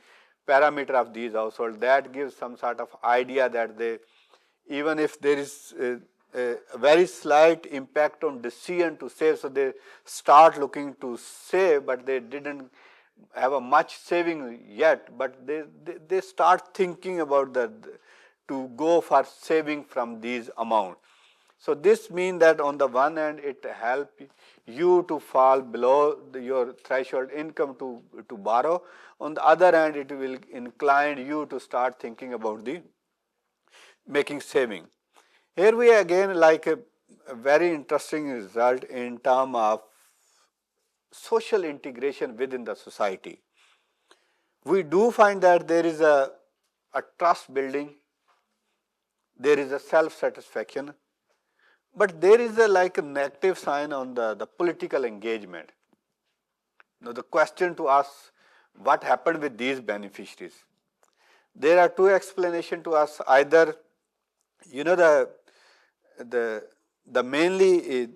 parameter of these households. That gives some sort of idea that even if there is a very slight impact on decision to save, so they start looking to save, but they didn't have a much saving yet, but they start thinking about to go for saving from these amounts. So this means that on the one hand, it helps you to fall below your threshold income to borrow. On the other hand, it will incline you to start thinking about making saving. Here we again like a very interesting result in terms of social integration within the society. We do find that there is a trust building, there is a self-satisfaction. But there is a like a negative sign on the political engagement. Now the question to us, what happened with these beneficiaries? There are two explanations to us. Either, you know, the mainly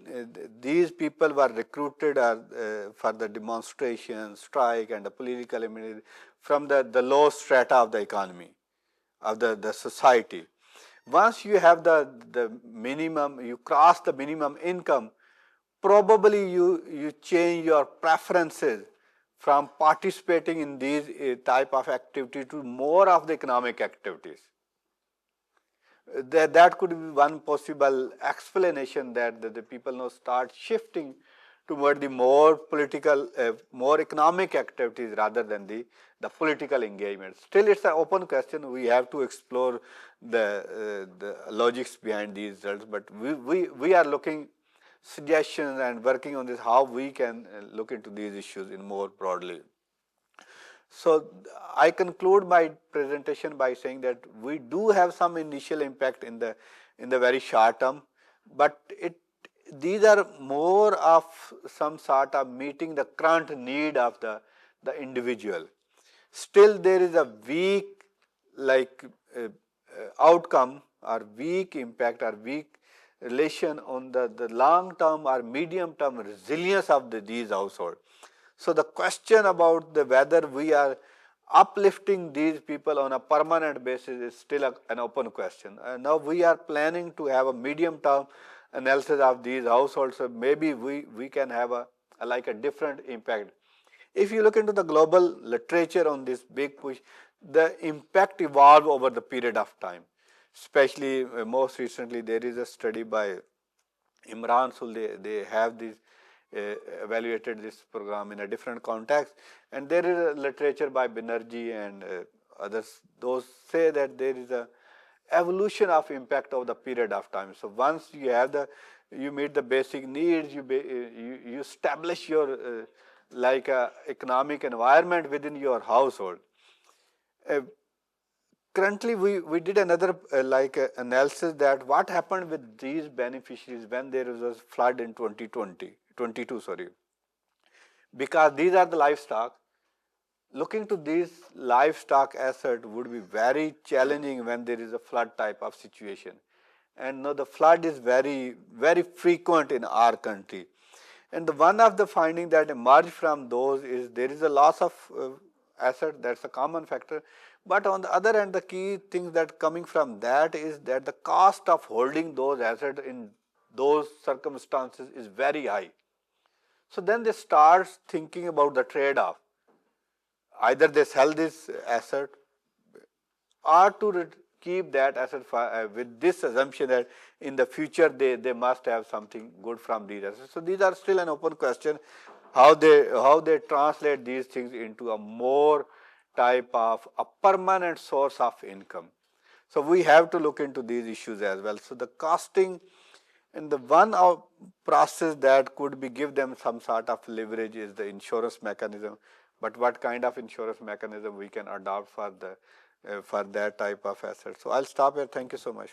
these people were recruited for the demonstration, strike, and the political immunity from the low strata of the economy, of the society. Once you have the minimum, you cross the minimum income, probably you change your preferences from participating in these type of activity to more of the economic activities. That could be one possible explanation, that the people now start shifting toward the more political, more economic activities rather than the political engagement. Still, it's an open question. We have to explore the logics behind these results, but we are looking suggestions and working on this, how we can look into these issues in more broadly. So I conclude my presentation by saying that we do have some initial impact in the very short term, but these are more of some sort of meeting the current need of the individual. Still, there is a weak outcome or weak impact or weak relation on the long term or medium term resilience of these households. So the question about whether we are uplifting these people on a permanent basis is still an open question. Now we are planning to have a medium term analysis of these households, so maybe we can have a different impact. If you look into the global literature on this big push, the impact evolved over the period of time. Especially most recently, there is a study by Imran Sul. They have this evaluated this program in a different context, and there is a literature by Banerjee and others. Those say that there is a evolution of impact over the period of time. So once you have you meet the basic needs, you establish your economic environment within your household. Currently, we did another analysis that what happened with these beneficiaries when there was a flood in 2022, sorry. Because these are the livestock, looking to these livestock assets would be very challenging when there is a flood type of situation. And now the flood is very, very frequent in our country. And one of the findings that emerged from those is there is a loss of asset, that's a common factor. But on the other hand, the key things that coming from that is that the cost of holding those assets in those circumstances is very high. So then they start thinking about the trade-off. Either they sell this asset or to keep that asset with this assumption that in the future they must have something good from these assets. So these are still an open question, how they translate these things into a more type of a permanent source of income. So we have to look into these issues as well. So the costing and the one process that could be give them some sort of leverage is the insurance mechanism. But what kind of insurance mechanism we can adopt for that type of asset? So I'll stop here. Thank you so much.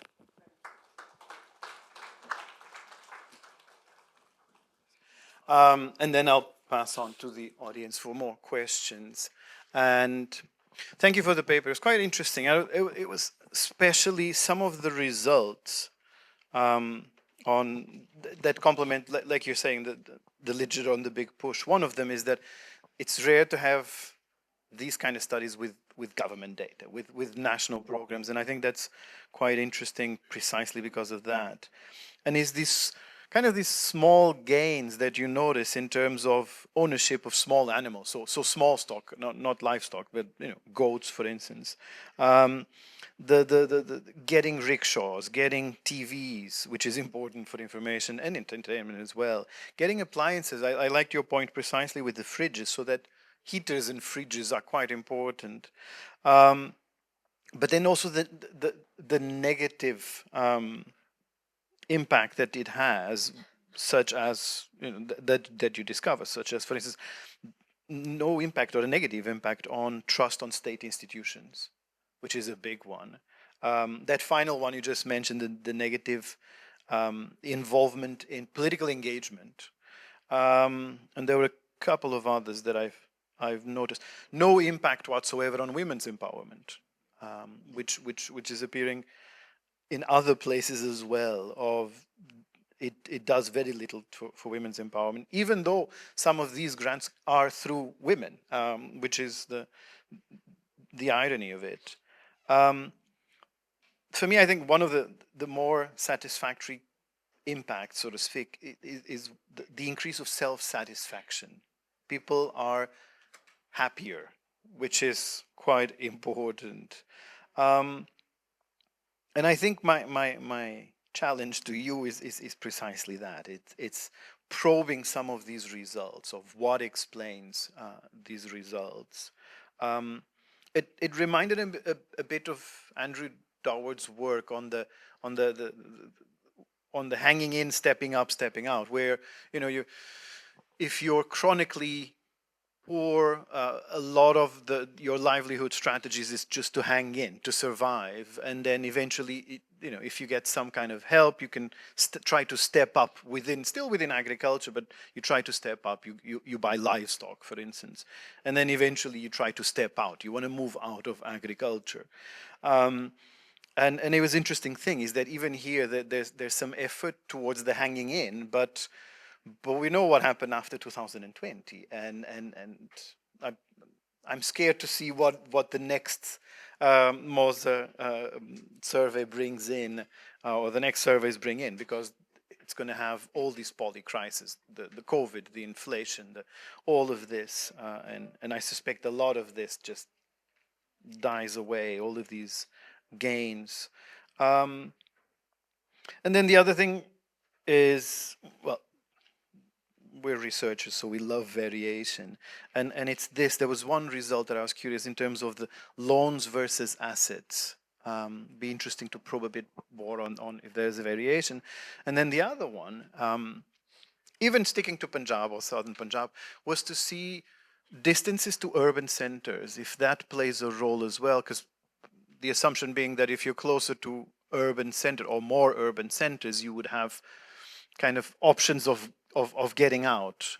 And then I'll pass on to the audience for more questions. And thank you for the paper. It's quite interesting. It was especially some of the results on that complement, like you're saying, the legit on the big push. One of them is that it's rare to have these kind of studies with government data, with national programs, and I think that's quite interesting precisely because of that. And is this kind of these small gains that you notice in terms of ownership of small animals, so small stock, not livestock, but goats, for instance. The getting rickshaws, getting TVs, which is important for information and entertainment as well. Getting appliances. I liked your point precisely with the fridges, so that heaters and fridges are quite important. But then also the negative impact that it has, such as that you discover, such as, for instance, no impact or a negative impact on trust on state institutions, which is a big one. That final one you just mentioned, the negative involvement in political engagement. And there were a couple of others that I've noticed. No impact whatsoever on women's empowerment, which is appearing in other places as well. It does very little for women's empowerment, even though some of these grants are through women, which is the irony of it. For me, I think one of the more satisfactory impact, so to speak, is the increase of self-satisfaction. People are happier, which is quite important. And I think my challenge to you is precisely that. It's probing some of these results of what explains these results. It reminded him a bit of Andrew Doward's work on the hanging in, stepping up, stepping out, where if you're chronically poor, a lot of your livelihood strategies is just to hang in, to survive, and then eventually, if you get some kind of help, you can try to step up still within agriculture, but you try to step up. You buy livestock, for instance, and then eventually you try to step out. You want to move out of agriculture. And it was interesting thing is that even here that there's some effort towards the hanging in, but we know what happened after 2020, and I'm scared to see what the next Moser survey brings in, or the next surveys bring in, because it's going to have all these poly-crises, the COVID, the inflation, all of this, and I suspect a lot of this just dies away, all of these gains. And then the other thing is, well, we're researchers, so we love variation. And it's this, there was one result that I was curious in terms of the loans versus assets. Be interesting to probe a bit more on if there's a variation. And then the other one, even sticking to Punjab or southern Punjab, was to see distances to urban centers, if that plays a role as well, because the assumption being that if you're closer to urban center or more urban centers, you would have kind of options of getting out.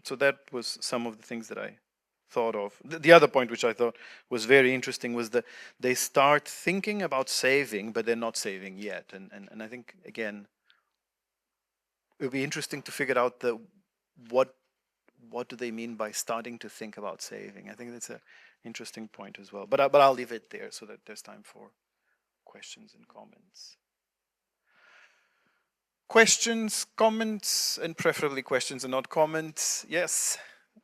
So that was some of the things that I thought of. The other point which I thought was very interesting was that they start thinking about saving, but they're not saving yet. And I think, again, it would be interesting to figure out what do they mean by starting to think about saving. I think that's an interesting point as well. But I'll leave it there so that there's time for questions and comments. Questions, comments, and preferably questions and not comments. Yes.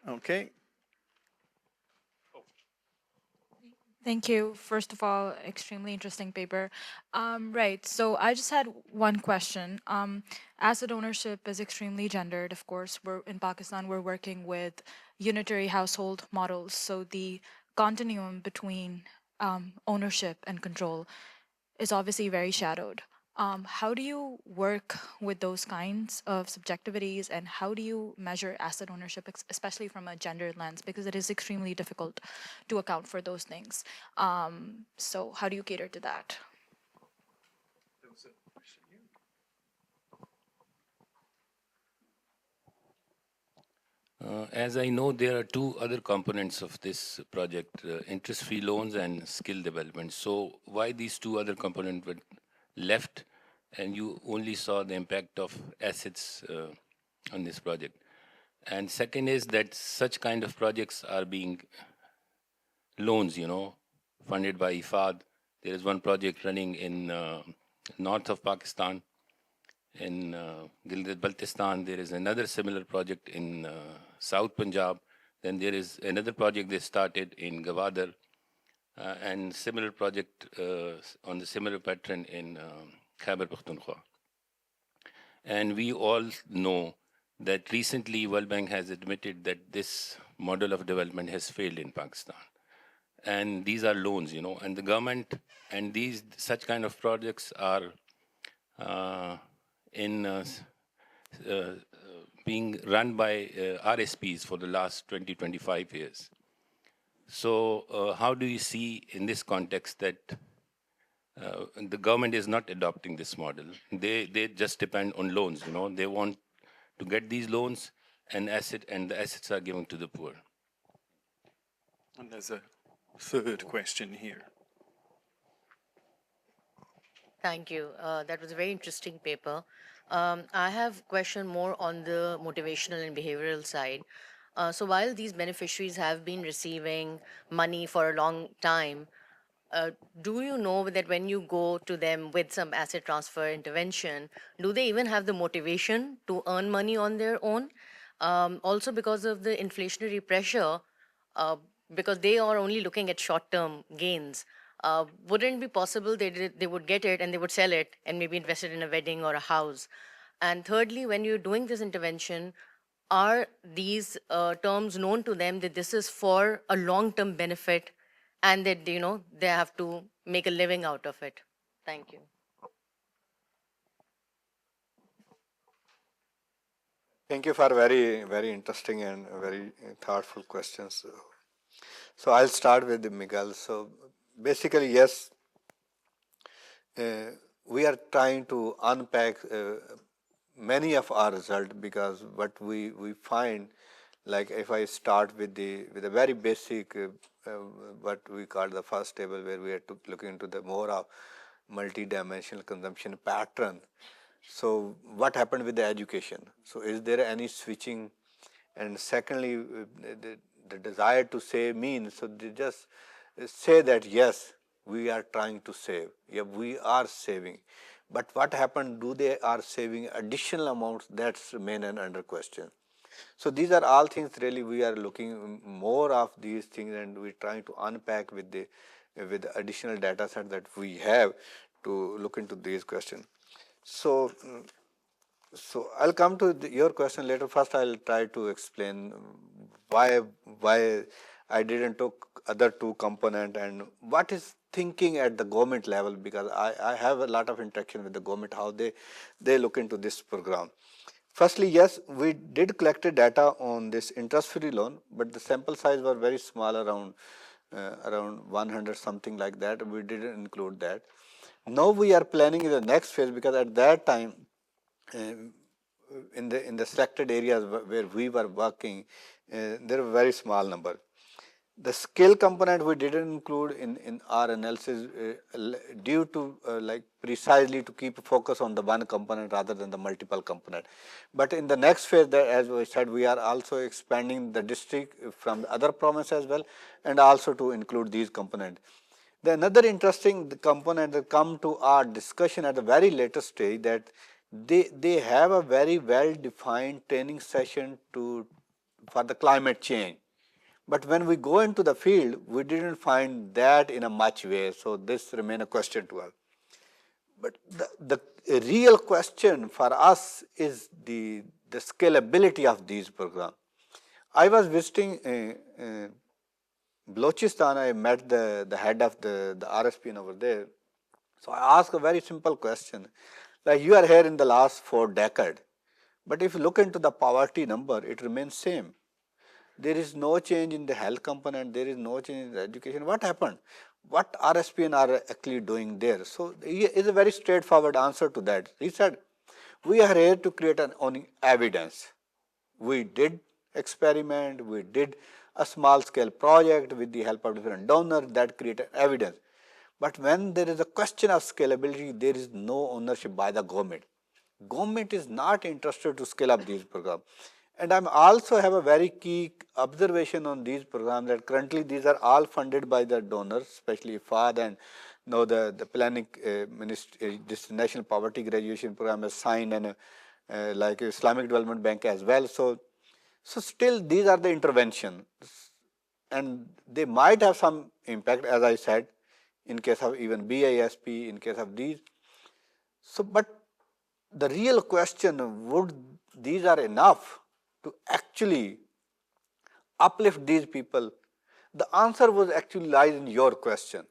Okay. Thank you. First of all, extremely interesting paper. Right, so I just had one question. Asset ownership is extremely gendered, of course. In Pakistan, we're working with unitary household models, so the continuum between ownership and control is obviously very shadowed. How do you work with those kinds of subjectivities, and how do you measure asset ownership, especially from a gendered lens, because it is extremely difficult to account for those things. So how do you cater to that? As I know, there are two other components of this project, interest-free loans and skill development. So why these two other components were left and you only saw the impact of assets on this project? And second is that such kind of projects are being loans, funded by IFAD. There is one project running in north of Pakistan, in Gilgit-Baltistan. There is another similar project in South Punjab. Then there is another project they started in Gwadar, and similar project on the similar pattern in Khyber Pakhtunkhwa. And we all know that recently World Bank has admitted that this model of development has failed in Pakistan. And these are loans, and the government and such kind of projects are being run by RSPs for the last 20, 25 years. So how do you see in this context that the government is not adopting this model. They just depend on loans. They want to get these loans and the assets are given to the poor. And there's a third question here. Thank you. That was a very interesting paper. I have a question more on the motivational and behavioral side. So while these beneficiaries have been receiving money for a long time, do you know that when you go to them with some asset transfer intervention, do they even have the motivation to earn money on their own? Also, because of the inflationary pressure, uh, because they are only looking at short-term gains, wouldn't it be possible they would get it and they would sell it and maybe invest it in a wedding or a house? And thirdly, when you're doing this intervention, are these terms known to them that this is for a long-term benefit and that they have to make a living out of it? Thank you. Thank you for very, very interesting and very thoughtful questions. So I'll start with Miguel. So basically, yes, we are trying to unpack many of our results, because what we find, like if I start with the very basic what we call the first table, where we are looking into the more of multi-dimensional consumption pattern. So what happened with the education? So is there any switching? And secondly, the desire to save means, so they just say that yes, we are trying to save, yeah, we are saving, but what happened, do they are saving additional amounts? That's remain an under question. So these are all things really we are looking more of these things, and we're trying to unpack with the additional data set that we have to look into these questions. So I'll come to your question later. First, I'll try to explain why I didn't took other two component and what is thinking at the government level, because I have a lot of interaction with the government, how they look into this program. Firstly, yes, we did collect data on this interest-free loan, but the sample size were very small, around 100 something like that. We didn't include that. Now we are planning in the next phase, because at that time, in the selected areas where we were working, there were very small number. The skill component we didn't include in our analysis due to like precisely to keep focus on the one component rather than the multiple component. But in the next phase, as we said, we are also expanding the district from the other province as well, and also to include these components. The another interesting component that come to our discussion at the very latest stage, that they have a very well defined training session for the climate change. But when we go into the field, we didn't find that in a much way. So this remain a question to us. But the real question for us is the scalability of these programs. I was visiting Balochistan. I met the head of the RSPN over there. So I asked a very simple question. Like, you are here in the last 4 decades, but if you look into the poverty number, it remains same. There is no change in the health component. There is no change in the education. What happened? What RSPN are actually doing there? So he is a very straightforward answer to that. He said, we are here to create on evidence. We did experiment. We did a small scale project with the help of different donors that created evidence. But when there is a question of scalability, there is no ownership by the government. Government is not interested to scale up these programs. And I also have a very key observation on these programs, that currently these are all funded by the donors, especially FAD, and now the planning ministry, this National Poverty Graduation Program has signed, and like Islamic Development Bank as well. So still these are the interventions, and they might have some impact, as I said, in case of even BISP, in case of these. So, but the real question, would these are enough to actually uplift these people? The answer was actually lies in your question.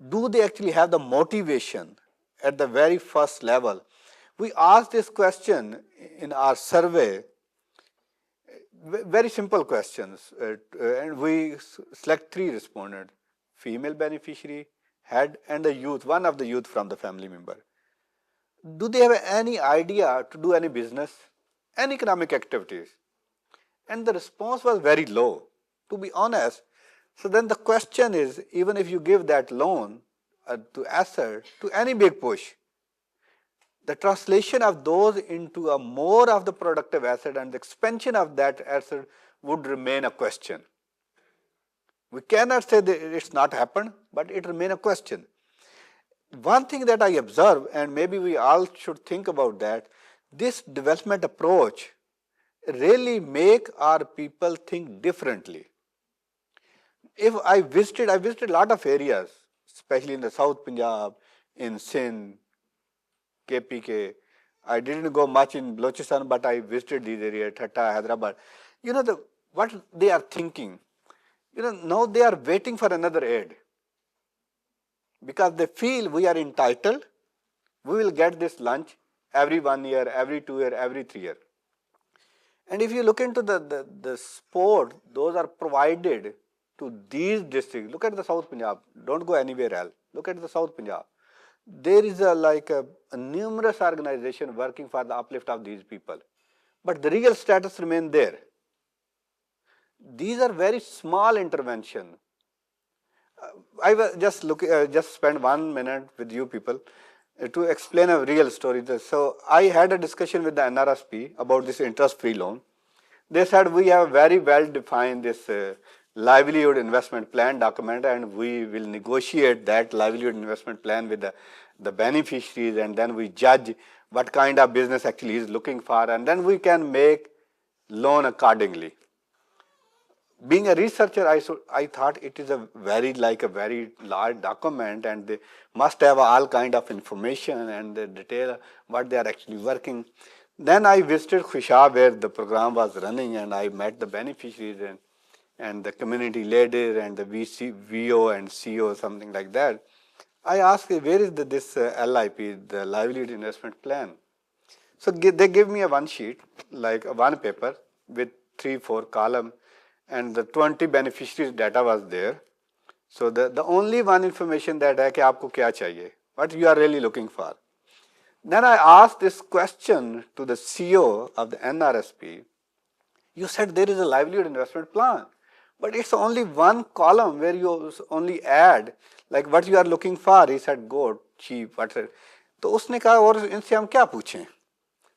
Do they actually have the motivation at the very first level? We asked this question in our survey, very simple questions, and we select 3 respondents: female beneficiary, head and the youth, one of the youth from the family member, do they have any idea to do any business, any economic activities? And the response was very low, to be honest. So then the question is, even if you give that loan to asset to any big push, the translation of those into a more of the productive asset and the expansion of that asset would remain a question. We cannot say that it's not happened, but it remains a question. One thing that I observe, and maybe we all should think about that, this development approach really make our people think differently. If I visited a lot of areas, especially in the South Punjab, in Sindh, KPK. I didn't go much in Balochistan, but I visited these areas, Thatta, Hyderabad. You know, what they are thinking, now they are waiting for another aid. Because they feel we are entitled, we will get this lunch every 1 year, every 2 years, every 3 years. And if you look into the support, those are provided to these districts. Look at the South Punjab, don't go anywhere else. Look at the South Punjab. There is a numerous organization working for the uplift of these people. But the real status remains there. These are very small intervention. I will just spend 1 minute with you people to explain a real story. So I had a discussion with the NRSP about this interest-free loan. They said we have very well defined this livelihood investment plan document, and we will negotiate that livelihood investment plan with the beneficiaries, and then we judge what kind of business actually is looking for, and then we can make loan accordingly. Being a researcher, I thought it is a very large document, and they must have all kind of information and the detail what they are actually working. Then I visited Khushab where the program was running, and I met the beneficiaries and the community leader and the VO and CO, something like that. I asked, where is this LIP, the Livelihood Investment Plan? So they give me a one sheet, like a one paper with 3-4 columns, and the 20 beneficiaries data was there. So the only one information that hai ki aapko kya chahiye, what you are really looking for. Then I asked this question to the CEO of the NRSP. You said there is a livelihood investment plan, but it's only one column where you only add like what you are looking for. He said goat, sheep, whatever. तो उसने कहा और इनसे हम क्या पूछें?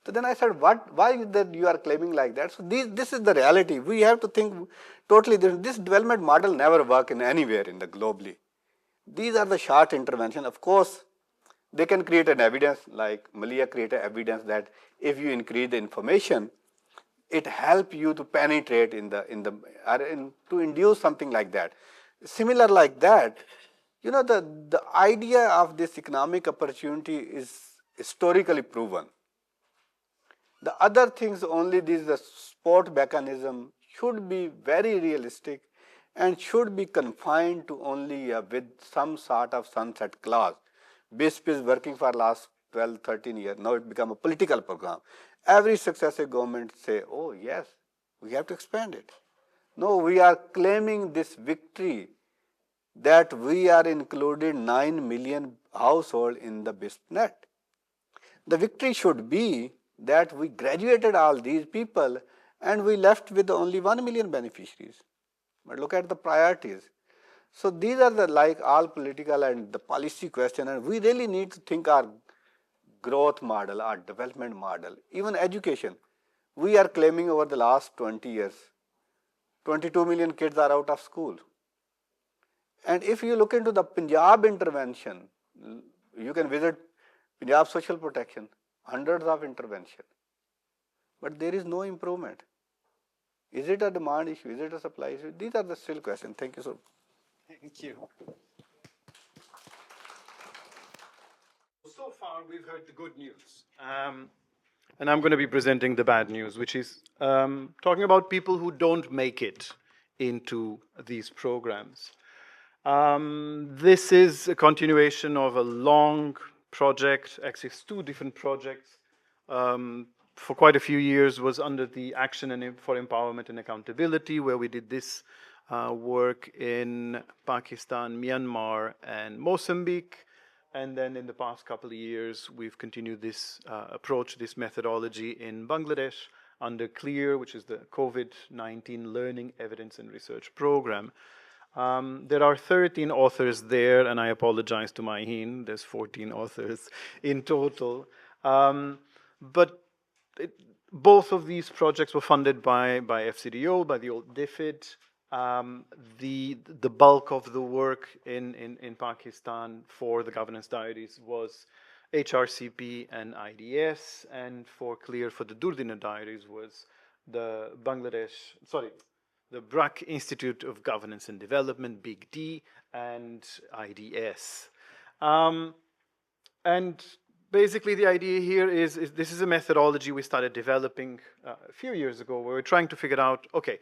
So then I said, why is that you are claiming like that? So this is the reality. We have to think totally different. This development model never work in anywhere in the globally. These are the short intervention. Of course, they can create an evidence, like Maliha created evidence that if you increase the information, it help you to penetrate to induce something like that. Similar like that, the idea of this economic opportunity is historically proven. The other things only the support mechanism should be very realistic and should be confined to only with some sort of sunset clause. BISP is working for last 12, 13 years. Now it become a political program. Every successive government say, oh yes, we have to expand it. No, we are claiming this victory that we are included 9 million household in the BISP net. The victory should be that we graduated all these people and we left with only 1 million beneficiaries. But look at the priorities. So these are the all political and the policy question, and we really need to think our growth model, our development model, even education. We are claiming over the last 20 years, 22 million kids are out of school. And if you look into the Punjab intervention, you can visit Punjab Social Protection, hundreds of intervention. But there is no improvement. Is it a demand issue? Is it a supply issue? These are the still questions. Thank you so much. Thank you. So far, we've heard the good news. And I'm going to be presenting the bad news, which is talking about people who don't make it into these programs. This is a continuation of a long project, actually it's 2 different projects. For quite a few years was under the Action for Empowerment and Accountability, where we did this work in Pakistan, Myanmar, and Mozambique. And then in the past couple of years, we've continued this approach, this methodology in Bangladesh under CLEAR, which is the COVID-19 Learning, Evidence, and Research Program. There are 13 authors there, and I apologize to Mahin, there's 14 authors in total. But both of these projects were funded by FCDO, by the old DFID. The bulk of the work in Pakistan for the governance diaries was HRCP and IDS, and for CLEAR for the Durdina diaries was the the BRAC Institute of Governance and Development, Big D, and IDS. And basically the idea here is this is a methodology we started developing a few years ago, where we're trying to figure out, okay,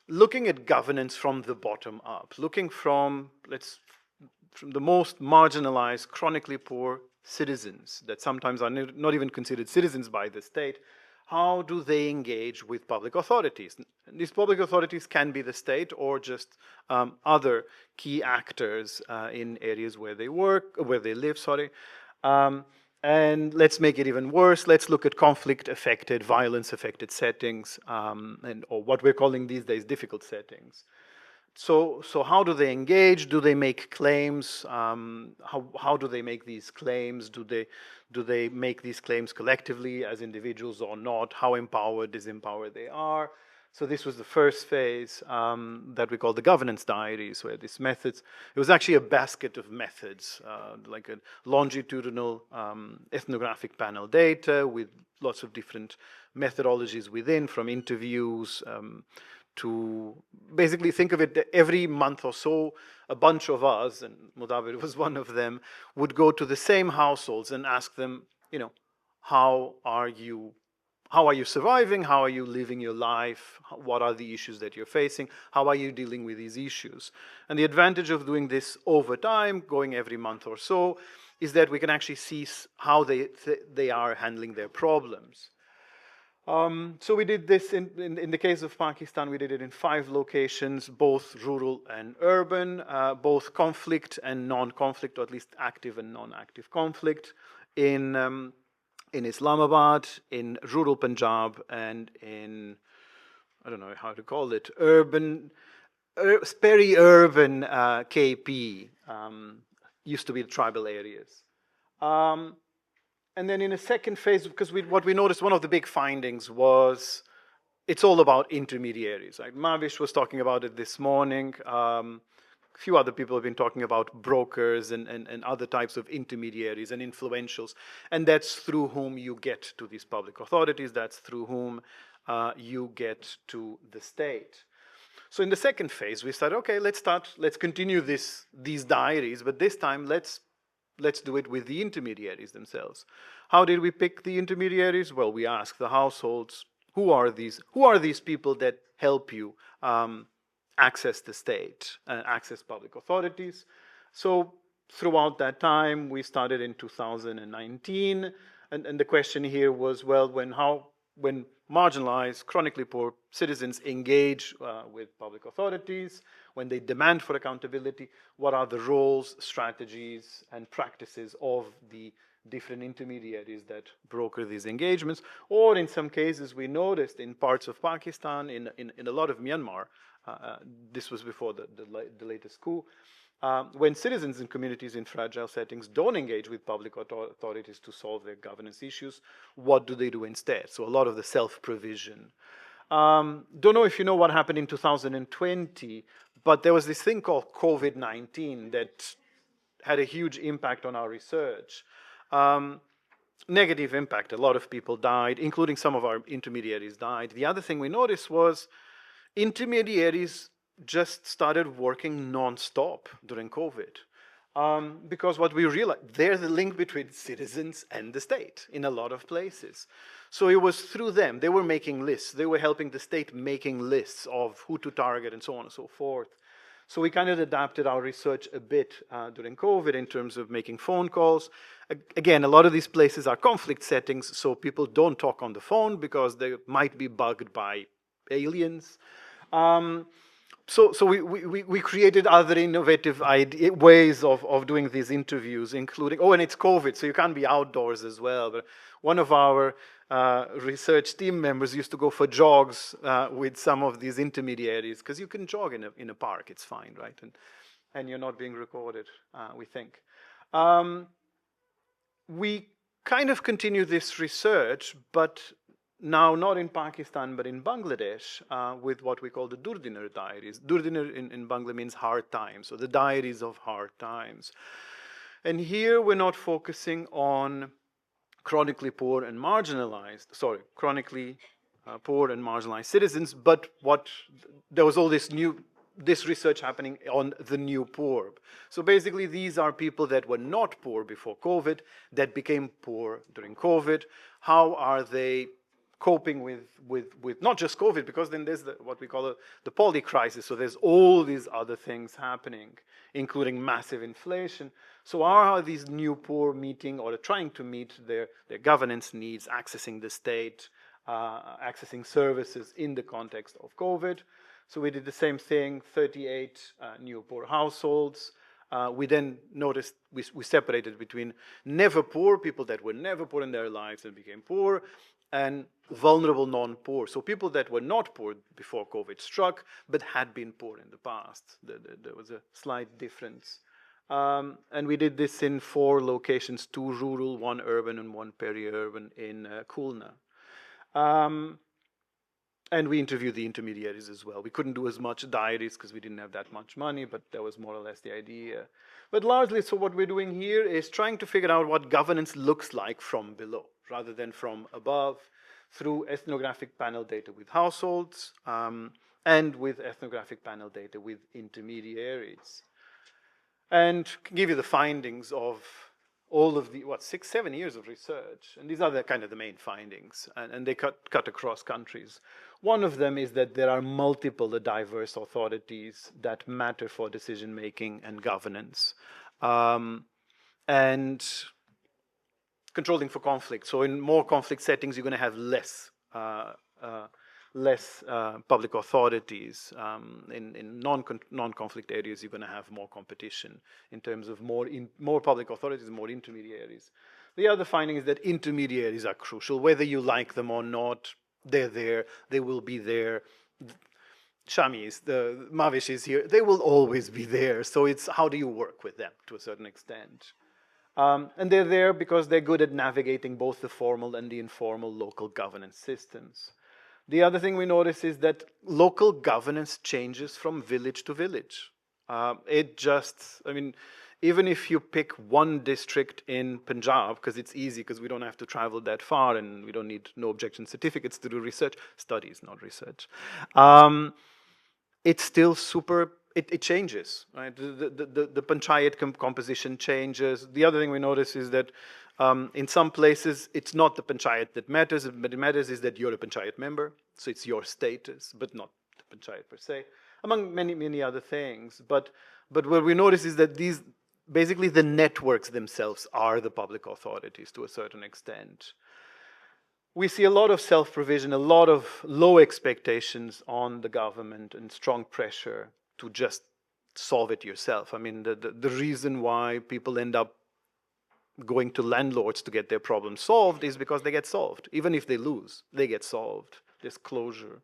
looking at governance from the bottom up, looking from the most marginalized, chronically poor citizens that sometimes are not even considered citizens by the state, how do they engage with public authorities? And these public authorities can be the state or just other key actors in areas where they work, where they live, sorry. And let's make it even worse. Let's look at conflict-affected, violence-affected settings, or what we're calling these days difficult settings. So how do they engage? Do they make claims? How do they make these claims? Do they make these claims collectively as individuals or not? How empowered, disempowered they are? So this was the first phase that we call the governance diaries, where these methods, it was actually a basket of methods, like a longitudinal ethnographic panel data with lots of different methodologies within, from interviews to basically think of it that every month or so, a bunch of us, and Mudawir was one of them, would go to the same households and ask them, you know, how are you surviving? How are you living your life? What are the issues that you're facing? How are you dealing with these issues? And the advantage of doing this over time, going every month or so, is that we can actually see how they are handling their problems. So we did this in the case of Pakistan, we did it in 5 locations, both rural and urban, both conflict and non-conflict, or at least active and non-active conflict, in Islamabad, in rural Punjab, and in, I don't know how to call it, peri-urban KP, used to be the tribal areas. And then in a second phase, because what we noticed, one of the big findings was it's all about intermediaries. Right? Mavish was talking about it this morning. A few other people have been talking about brokers and other types of intermediaries and influentials. And that's through whom you get to these public authorities. That's through whom you get to the state. So in the second phase, we said, okay, let's continue these diaries, but this time let's do it with the intermediaries themselves. How did we pick the intermediaries? Well, we asked the households, who are these people that help you access the state, access public authorities? So throughout that time, we started in 2019, and the question here was, well, when marginalized, chronically poor citizens engage with public authorities, when they demand for accountability, what are the roles, strategies, and practices of the different intermediaries that broker these engagements? Or in some cases, we noticed in parts of Pakistan, in a lot of Myanmar, this was before the latest coup, when citizens and communities in fragile settings don't engage with public authorities to solve their governance issues, what do they do instead? So a lot of the self-provision. Don't know if you know what happened in 2020, but there was this thing called COVID-19 that had a huge impact on our research. Negative impact, a lot of people died, including some of our intermediaries died. The other thing we noticed was intermediaries just started working non-stop during COVID. Because what we realized, there's a link between citizens and the state in a lot of places. So it was through them. They were making lists. They were helping the state making lists of who to target and so on and so forth. So we kind of adapted our research a bit during COVID in terms of making phone calls. Again, a lot of these places are conflict settings, so people don't talk on the phone because they might be bugged by aliens. so we created other innovative ways of doing these interviews, including, and it's COVID, so you can't be outdoors as well. But one of our research team members used to go for jogs with some of these intermediaries, because you can jog in a park, it's fine, right? And you're not being recorded, we think. We kind of continue this research, but now not in Pakistan, but in Bangladesh, with what we call the Durdinar diaries. Durdinar in Bangla means hard times, so the diaries of hard times. And here we're not focusing on chronically poor and marginalized, chronically poor and marginalized citizens, but there was all this research happening on the new poor. So basically these are people that were not poor before COVID, that became poor during COVID. How are they coping with not just COVID, because then there's what we call the poly crisis. So there's all these other things happening, including massive inflation. So how are these new poor meeting or trying to meet their governance needs, accessing the state, accessing services in the context of COVID? So we did the same thing, 38 new poor households. We then noticed, we separated between never poor, people that were never poor in their lives and became poor, and vulnerable non-poor. So people that were not poor before COVID struck, but had been poor in the past. There was a slight difference. And we did this in 4 locations, 2 rural, 1 urban, and 1 peri-urban in Khulna. And we interviewed the intermediaries as well. We couldn't do as much diaries because we didn't have that much money, but that was more or less the idea. But largely, so what we're doing here is trying to figure out what governance looks like from below, rather than from above, through ethnographic panel data with households, and with ethnographic panel data with intermediaries. And can give you the findings of all of the, 6, 7 years of research. And these are the kind of the main findings, and they cut across countries. One of them is that there are multiple diverse authorities that matter for decision-making and governance. And controlling for conflict. So in more conflict settings, you're going to have less public authorities. In non-conflict areas, you're going to have more competition in terms of more public authorities, more intermediaries. The other finding is that intermediaries are crucial. Whether you like them or not, they're there. They will be there. Shami Mavish is here. They will always be there. So it's how do you work with them to a certain extent. And they're there because they're good at navigating both the formal and the informal local governance systems. The other thing we notice is that local governance changes from village to village. Even if you pick one district in Punjab, because it's easy, because we don't have to travel that far and we don't need no objection certificates to do research, studies, not research. It's still super, it changes, right? The panchayat composition changes. The other thing we notice is that in some places, it's not the panchayat that matters, but it matters is that you're a panchayat member, so it's your status, but not the panchayat per se, among many, many other things. But what we notice is that basically the networks themselves are the public authorities to a certain extent. We see a lot of self-provision, a lot of low expectations on the government and strong pressure to just solve it yourself. I mean, the reason why people end up going to landlords to get their problems solved is because they get solved. Even if they lose, they get solved. There's closure.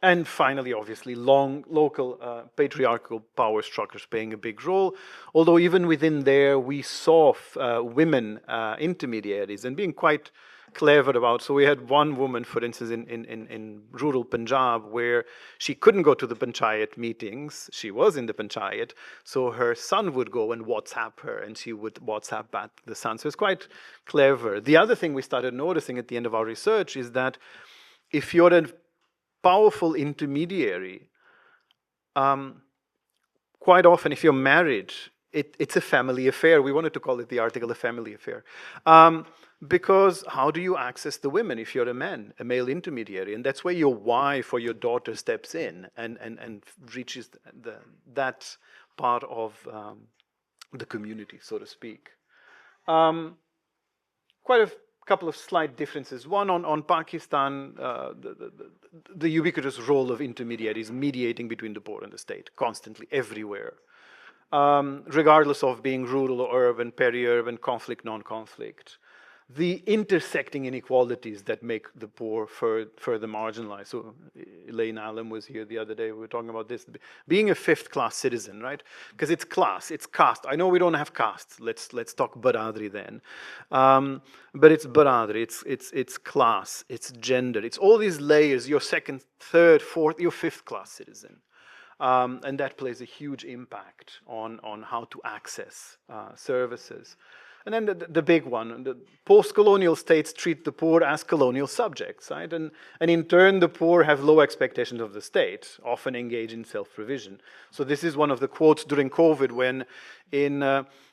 And finally, obviously, local patriarchal power structures playing a big role. Although even within there, we saw women intermediaries and being quite clever about. So we had one woman, for instance, in rural Punjab, where she couldn't go to the panchayat meetings. She was in the panchayat, so her son would go and WhatsApp her, and she would WhatsApp back the son. So it's quite clever. The other thing we started noticing at the end of our research is that if you're a powerful intermediary, quite often, if you're married, it's a family affair. We wanted to call it the article a family affair. Because how do you access the women if you're a man, a male intermediary? And that's where your wife or your daughter steps in and reaches that part of the community, so to speak. Quite a couple of slight differences. One on Pakistan, the ubiquitous role of intermediaries mediating between the poor and the state, constantly, everywhere. Regardless of being rural or urban, peri-urban, conflict, non-conflict. The intersecting inequalities that make the poor further marginalized. So Elaine Allen was here the other day, we were talking about this. Being a fifth-class citizen, right? Because it's class, it's caste. I know we don't have castes. Let's talk Baradri then. But it's Baradri, it's class, it's gender, it's all these layers. You're second, third, fourth, you're fifth-class citizen. And that plays a huge impact on how to access services. And then the big one, the post-colonial states treat the poor as colonial subjects, right? And in turn, the poor have low expectations of the state, often engage in self-provision. So this is one of the quotes during COVID when in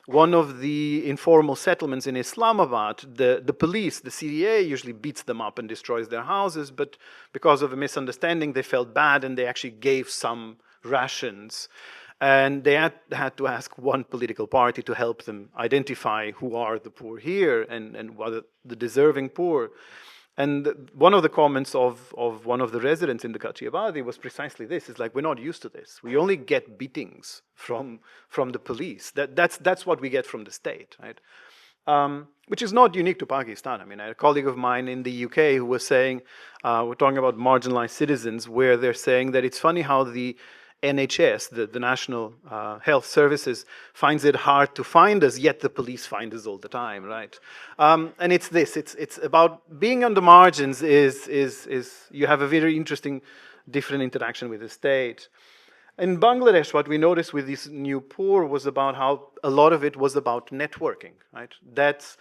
one of the informal settlements in Islamabad, the police, the CDA, usually beats them up and destroys their houses, but because of a misunderstanding, they felt bad and they actually gave some rations. And they had to ask one political party to help them identify who are the poor here and what are the deserving poor. And one of the comments of one of the residents in the Kachiabadi was precisely this. It's like, we're not used to this. We only get beatings from the police. That's what we get from the state, right? Which is not unique to Pakistan. I mean, I had a colleague of mine in the UK who was saying, we're talking about marginalized citizens, where they're saying that it's funny how the NHS, the National Health Services, finds it hard to find us, yet the police find us all the time, right? And it's this, it's about being on the margins is you have a very interesting, different interaction with the state. In Bangladesh, what we noticed with this new poor was about how a lot of it was about networking, right? That's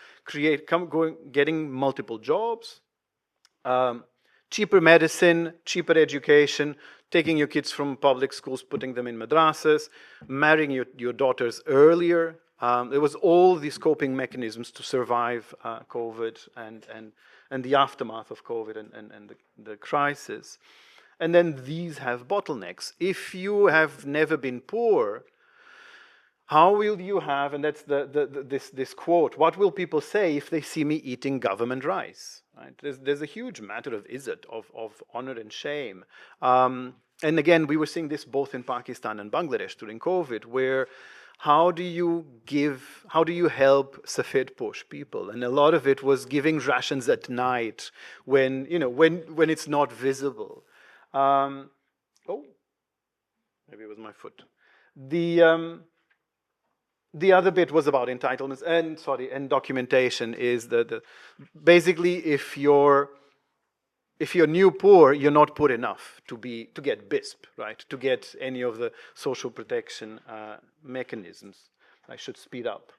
getting multiple jobs, cheaper medicine, cheaper education, taking your kids from public schools, putting them in madrasas, marrying your daughters earlier. There was all these coping mechanisms to survive COVID and the aftermath of COVID and the crisis. And then these have bottlenecks. If you have never been poor, how will you have, and that's this quote, what will people say if they see me eating government rice? Right? There's a huge matter of izzat, of honor and shame. And again, we were seeing this both in Pakistan and Bangladesh during COVID, where how do you help Safed Posh people? And a lot of it was giving rations at night when it's not visible. Oh, maybe it was my foot. The other bit was about entitlements and documentation. Is basically if you're new poor, you're not poor enough to get BISP, right? To get any of the social protection mechanisms. I should speed up.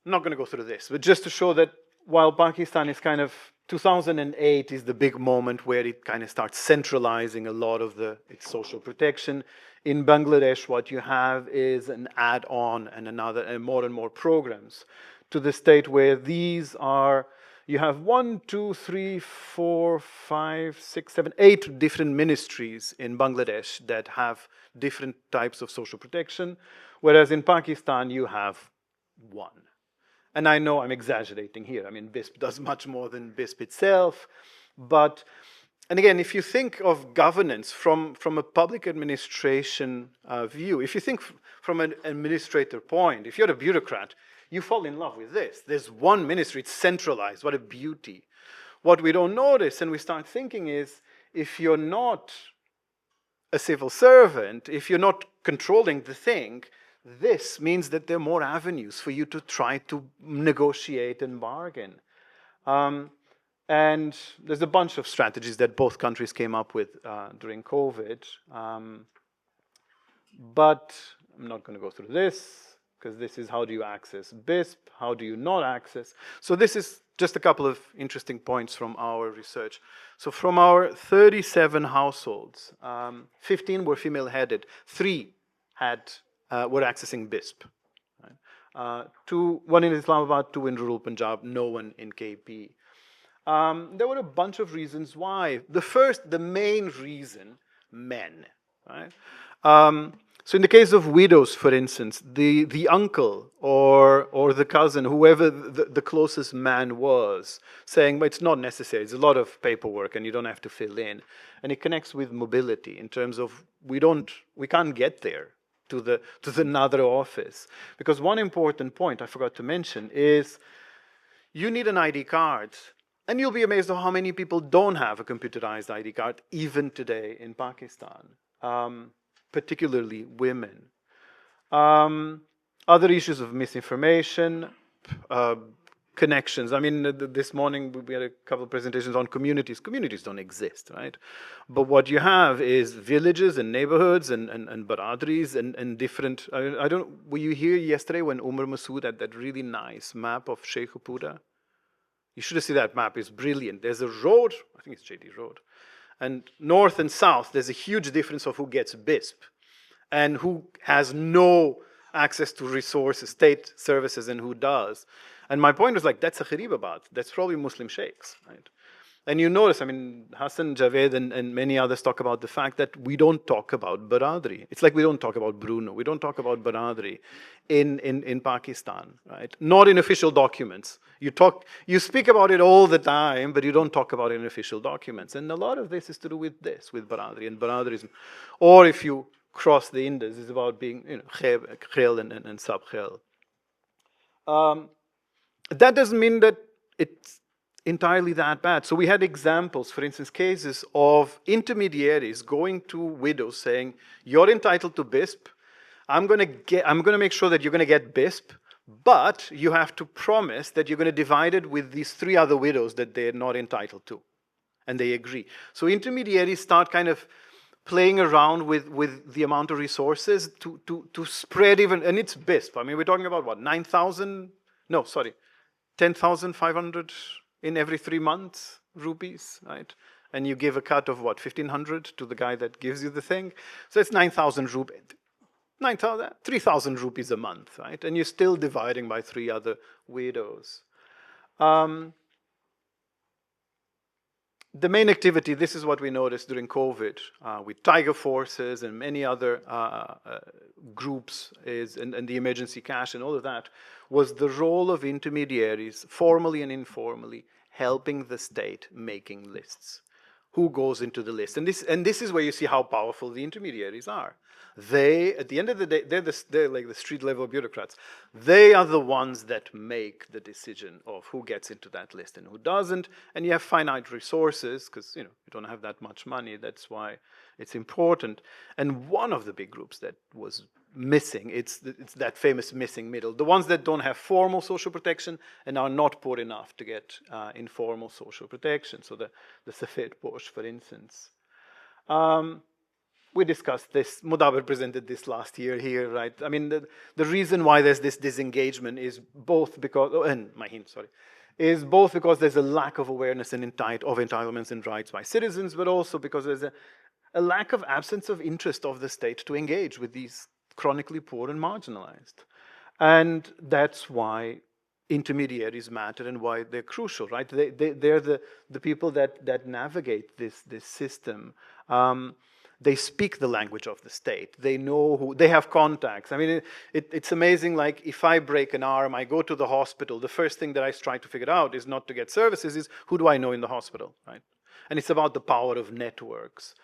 I'm not going to go through this, but just to show that while Pakistan is kind of 2008 is the big moment where it kind of starts centralizing a lot of its social protection. In Bangladesh, what you have is an add-on and more and more programs to the state where these are, you have 1, 2, 3, 4, 5, 6, 7, 8 different ministries in Bangladesh that have different types of social protection, whereas in Pakistan you have one. And I know I'm exaggerating here. I mean, BISP does much more than BISP itself. But, and again, if you think of governance from a public administration view, if you think from an administrator point, if you're a bureaucrat, you fall in love with this. There's one ministry, it's centralized, what a beauty. What we don't notice and we start thinking is, if you're not a civil servant, if you're not controlling the thing, this means that there are more avenues for you to try to negotiate and bargain. And there's a bunch of strategies that both countries came up with during COVID. But I'm not going to go through this, because this is how do you access BISP, how do you not access. So this is just a couple of interesting points from our research. So from our 37 households, 15 were female-headed, 3 were accessing BISP. Right? 1 in Islamabad, 2 in rural Punjab, no one in KP. There were a bunch of reasons why. The main reason, men. Right? So in the case of widows, for instance, the uncle or the cousin, whoever the closest man was, saying, well, it's not necessary, it's a lot of paperwork and you don't have to fill in. And it connects with mobility in terms of we can't get there to the another office. Because one important point I forgot to mention is you need an ID card. And you'll be amazed at how many people don't have a computerized ID card, even today in Pakistan. Particularly women. Other issues of misinformation, connections. I mean, this morning we had a couple of presentations on communities. Communities don't exist, right? But what you have is villages and neighborhoods and baradris and different. I don't. Were you here yesterday when Umar Masood had that really nice map of Sheikhupura? You should have seen that map. It's brilliant. There's a road. I think it's JD Road. And north and south, there's a huge difference of who gets BISP and who has no access to resources, state services, and who does. And my point was like, that's a Kharibabad. That's probably Muslim sheikhs, right? And you notice, I mean, Hassan, Javed, and many others talk about the fact that we don't talk about Baradri. It's like we don't talk about Bruno. We don't talk about Baradri in Pakistan, right? Not in official documents. You speak about it all the time, but you don't talk about it in official documents. And a lot of this is to do with this, with Baradri and Baradrism. Or if you cross the Indus, it's about being, khel and sub-khel. That doesn't mean that it's entirely that bad. So we had examples, for instance, cases of intermediaries going to widows saying, you're entitled to BISP, I'm going to make sure that you're going to get BISP, but you have to promise that you're going to divide it with these 3 other widows that they're not entitled to. And they agree. So intermediaries start kind of playing around with the amount of resources to spread even, and it's BISP. I mean, we're talking about what, 10,500 in every 3 months rupees, right? And you give a cut of what, 1,500 to the guy that gives you the thing. So it's 9,000 rupees, 3,000 rupees a month, right? And you're still dividing by 3 other widows. The main activity, this is what we noticed during COVID with Tiger Forces and many other groups and the emergency cash and all of that, was the role of intermediaries, formally and informally, helping the state making lists. Who goes into the list? And this is where you see how powerful the intermediaries are. They, at the end of the day, they're like the street level bureaucrats. They are the ones that make the decision of who gets into that list and who doesn't. And you have finite resources because you don't have that much money. That's why it's important. And one of the big groups that was missing, it's that famous missing middle. The ones that don't have formal social protection and are not poor enough to get informal social protection. So the Safed Posh, for instance. We discussed this, Mudaber presented this last year here, right? I mean, the reason why there's this disengagement is both because, is both because there's a lack of awareness of entitlements and rights by citizens, but also because there's a lack of absence of interest of the state to engage with these chronically poor and marginalized. And that's why intermediaries matter and why they're crucial, right? They're the people that navigate this system. They speak the language of the state. They know who, they have contacts. I mean, it's amazing, like if I break an arm, I go to the hospital, the first thing that I try to figure out is not to get services, is who do I know in the hospital, right? And it's about the power of networks.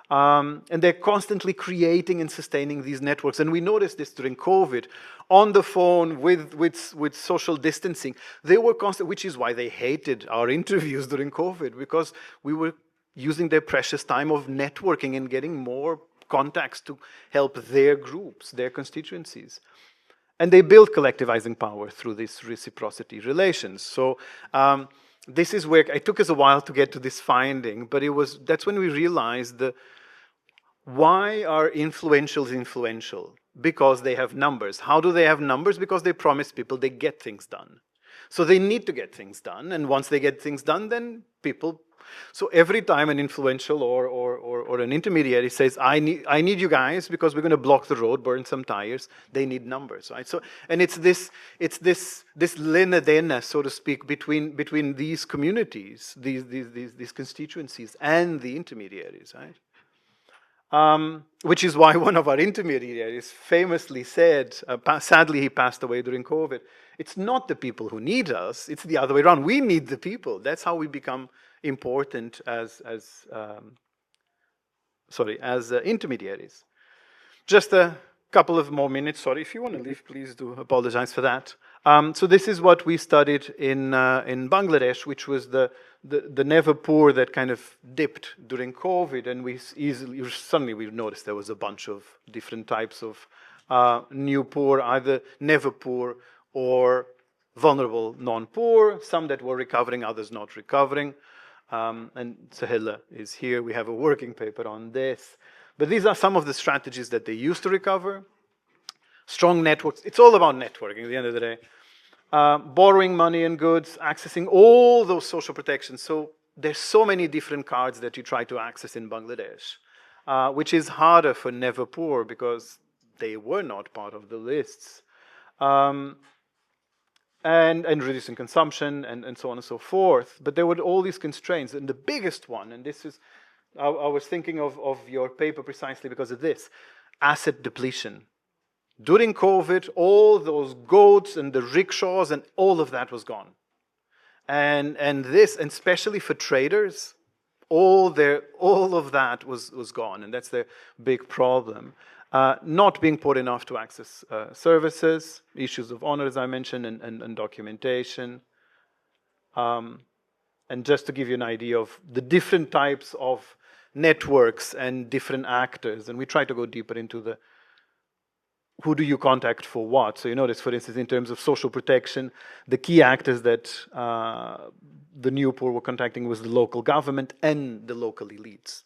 And they're constantly creating and sustaining these networks. And we noticed this during COVID, on the phone with social distancing. They were constant, which is why they hated our interviews during COVID, because we were using their precious time of networking and getting more contacts to help their groups, their constituencies. And they build collectivizing power through these reciprocity relations. So this is where it took us a while to get to this finding, but that's when we realized why are influentials influential? Because they have numbers. How do they have numbers? Because they promise people they get things done. So they need to get things done, and once they get things done, then people. So every time an influential or an intermediary says, I need you guys because we're going to block the road, burn some tires, they need numbers, right? So, and it's this linadena, so to speak, between these communities, these constituencies and the intermediaries, right? Which is why one of our intermediaries famously said, sadly he passed away during COVID, it's not the people who need us, it's the other way around. We need the people. That's how we become important as intermediaries. Just a couple of more minutes. Sorry, if you want to leave, please do apologize for that. So this is what we studied in Bangladesh, which was the never poor that kind of dipped during COVID, and suddenly we noticed there was a bunch of different types of new poor, either never poor or vulnerable non-poor, some that were recovering, others not recovering. And Sahela is here. We have a working paper on this. But these are some of the strategies that they use to recover. Strong networks. It's all about networking at the end of the day. Borrowing money and goods, accessing all those social protections. So there's so many different cards that you try to access in Bangladesh, which is harder for never poor because they were not part of the lists. And reducing consumption and so on and so forth. But there were all these constraints. And the biggest one, and this is, I was thinking of your paper precisely because of this, asset depletion. During COVID, all those goats and the rickshaws and all of that was gone. And especially for traders, all of that was gone, and that's the big problem. Not being poor enough to access services, issues of honor, as I mentioned, and documentation. And just to give you an idea of the different types of networks and different actors, and we try to go deeper into the who do you contact for what. So you notice, for instance, in terms of social protection, the key actors that the new poor were contacting was the local government and the local elites.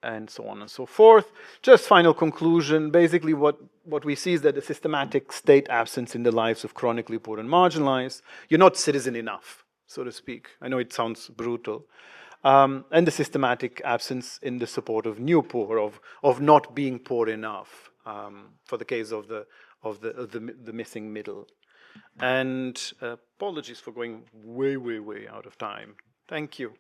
And so on and so forth. Just final conclusion, basically what we see is that the systematic state absence in the lives of chronically poor and marginalized, you're not citizen enough, so to speak. I know it sounds brutal. And the systematic absence in the support of new poor, of not being poor enough, for the case of the missing middle. And apologies for going way, way, way out of time. Thank you.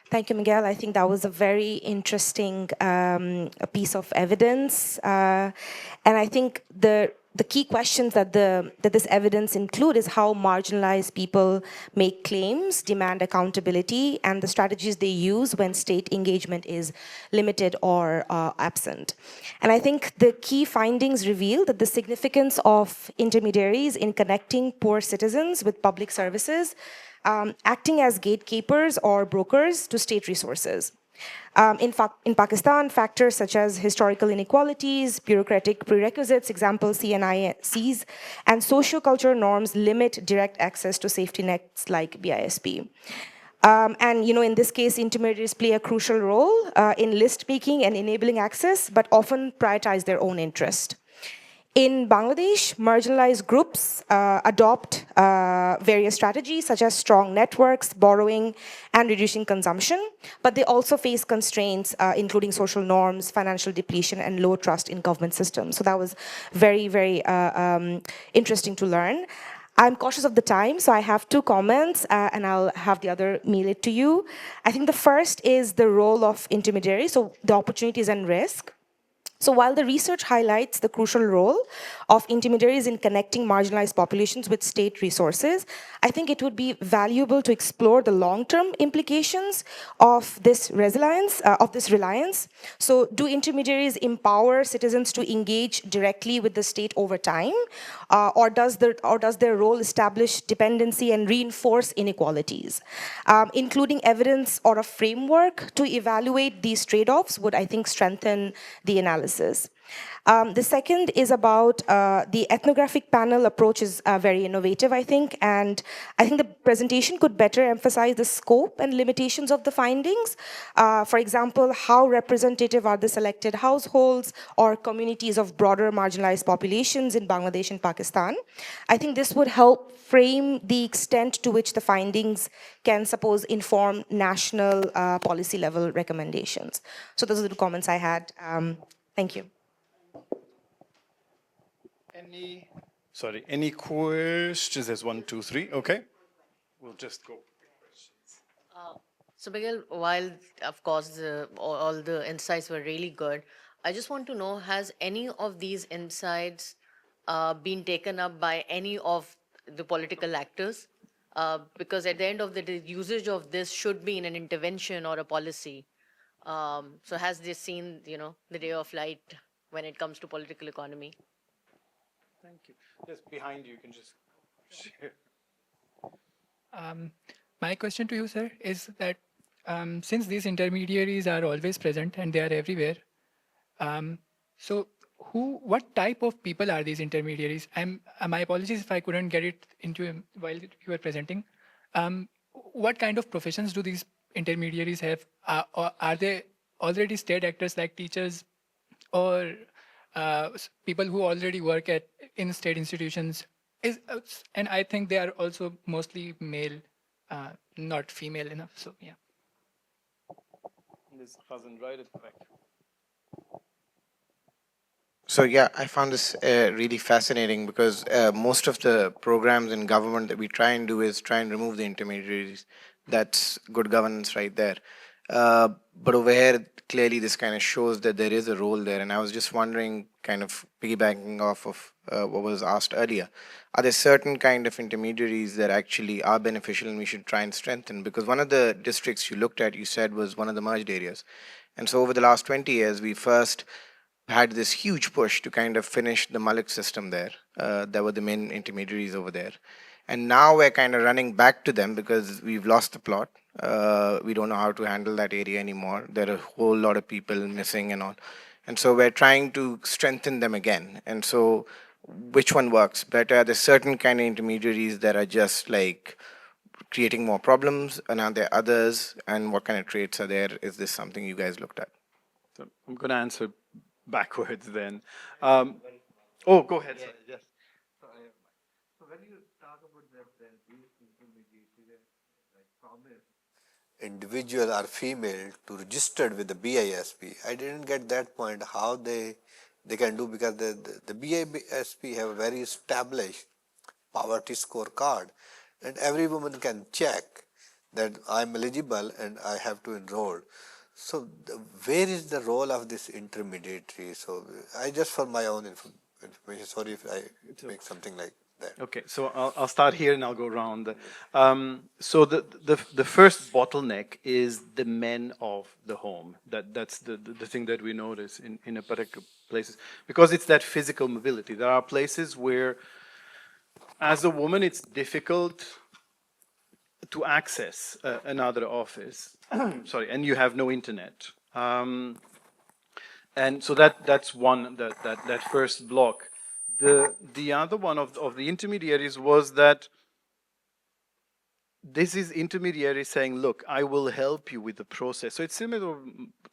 Thank you, Miguel. I think that was a very interesting a piece of evidence. And I think the key questions that this evidence include is how marginalized people make claims, demand accountability, and the strategies they use when state engagement is limited or absent. And I think the key findings reveal that the significance of intermediaries in connecting poor citizens with public services, acting as gatekeepers or brokers to state resources. In Pakistan, factors such as historical inequalities, bureaucratic prerequisites, example CNICs, and socio-cultural norms limit direct access to safety nets like BISP. And in this case, intermediaries play a crucial role in list making and enabling access, but often prioritize their own interest. In Bangladesh, marginalized groups adopt various strategies such as strong networks, borrowing, and reducing consumption, but they also face constraints including social norms, financial depletion, and low trust in government systems. So that was very, very interesting to learn. I'm cautious of the time, so I have two comments, and I'll have the other mail it to you. I think the first is the role of intermediaries, so the opportunities and risk. So while the research highlights the crucial role of intermediaries in connecting marginalized populations with state resources, I think it would be valuable to explore the long-term implications of this reliance. So do intermediaries empower citizens to engage directly with the state over time, or does their role establish dependency and reinforce inequalities? Including evidence or a framework to evaluate these trade-offs would, I think, strengthen the analysis. The second is about the ethnographic panel approach is very innovative, I think, and I think the presentation could better emphasize the scope and limitations of the findings. For example, how representative are the selected households or communities of broader marginalized populations in Bangladesh and Pakistan? I think this would help frame the extent to which the findings can, suppose, inform national policy level recommendations. So those are the comments I had. Thank you. Any questions? There's 1, 2, 3. Okay. we'll just go. So Miguel, while of course all the insights were really good, I just want to know, has any of these insights been taken up by any of the political actors? Because at the end of the day, usage of this should be in an intervention or a policy. So has this seen, the day of light when it comes to political economy? Thank you. Just behind you, you can just share. My question to you, sir, is that since these intermediaries are always present and they are everywhere, so what type of people are these intermediaries? My apologies if I couldn't get it into while you were presenting. What kind of professions do these intermediaries have? Or are they already state actors like teachers, or people who already work in state institutions? And I think they are also mostly male, not female enough. So yeah. This wasn't right at the back. So yeah, I found this really fascinating because most of the programs in government that we try and do is try and remove the intermediaries. That's good governance right there. But over here, clearly this kind of shows that there is a role there. And I was just wondering, kind of piggybacking off of what was asked earlier, are there certain kind of intermediaries that actually are beneficial and we should try and strengthen? Because one of the districts you looked at, you said, was one of the merged areas. And so over the last 20 years, we first had this huge push to kind of finish the Malik system there. That were the main intermediaries over there. And now we're kind of running back to them because we've lost the plot. We don't know how to handle that area anymore. There are a whole lot of people missing and all. And so we're trying to strengthen them again. And so which one works better? Are there certain kind of intermediaries that are just like creating more problems? And are there others? And what kind of traits are there? Is this something you guys looked at? So I'm going to answer backwards then. Oh, go ahead. Sorry. Yes. So when you talk about that, these intermediaries, like promise individual or female to registered with the BISP, I didn't get that point how they can do, because the BISP have a very established poverty scorecard, and every woman can check that I'm eligible and I have to enroll. So where is the role of this intermediary? So I just for my own information, sorry if I make something like that. Okay, so I'll start here and I'll go around. So the first bottleneck is the men of the home. That's the thing that we notice in a particular places, because it's that physical mobility. There are places where, as a woman, it's difficult to access another office. Sorry, and you have no internet. And so that's one, that first block. The other one of the intermediaries was that this is intermediaries saying, look, I will help you with the process. So it's similar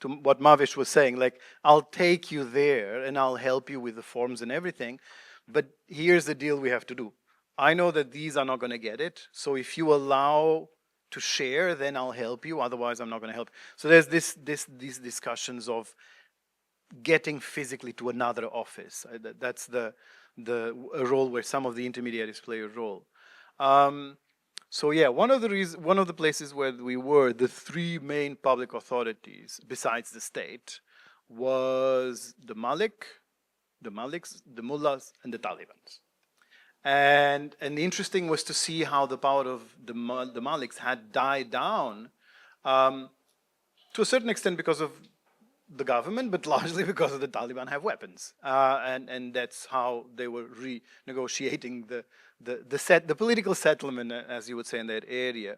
to what Mavish was saying, like, I'll take you there and I'll help you with the forms and everything, but here's the deal we have to do. I know that these are not going to get it, so if you allow to share, then I'll help you, otherwise I'm not going to help. So there's these discussions of getting physically to another office. That's the role where some of the intermediaries play a role. So yeah, one of the places where we were, the three main public authorities besides the state, was the Maliks, the mullahs, and the Talibans. And the interesting was to see how the power of the Maliks had died down, to a certain extent because of the government, but largely because of the Taliban have weapons, and that's how they were renegotiating the political settlement, as you would say, in that area.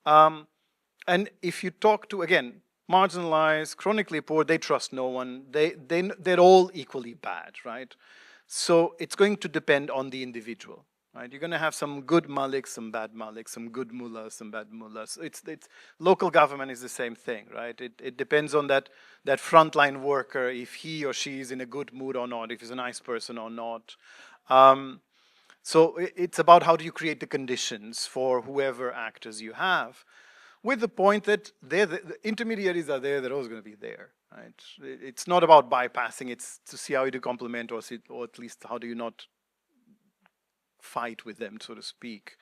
And if you talk to, again, marginalized, chronically poor, they trust no one. They're all equally bad, right? So it's going to depend on the individual, right? You're going to have some good maliks, some bad maliks, some good mullahs, some bad mullahs. It's local government is the same thing, right? It depends on that frontline worker, if he or she is in a good mood or not, if he's a nice person or not. So it's about how do you create the conditions for whoever actors you have, with the point that the intermediaries are there, they're always going to be there. Right? It's not about bypassing, it's to see how you do complement, or at least how do you not fight with them, so to speak.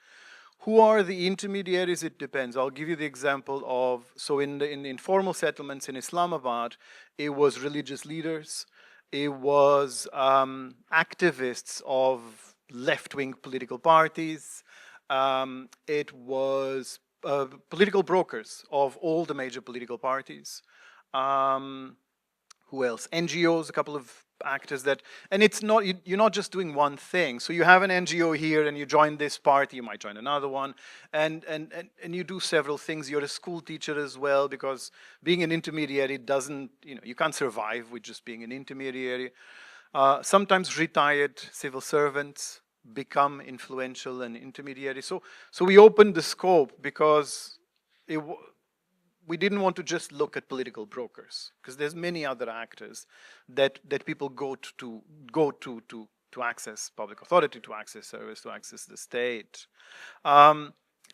Who are the intermediaries? It depends. I'll give you the example of, so in the informal settlements in Islamabad, it was religious leaders, it was activists of left-wing political parties, it was political brokers of all the major political parties. Who else? NGOs, a couple of actors that, and it's not, you're not just doing one thing. So you have an NGO here and you join this party, you might join another one, and you do several things. You're a school teacher as well, because being an intermediary doesn't, you can't survive with just being an intermediary. Sometimes retired civil servants become influential and intermediary. So we opened the scope because we didn't want to just look at political brokers, because there's many other actors that people go to access public authority, to access service, to access the state.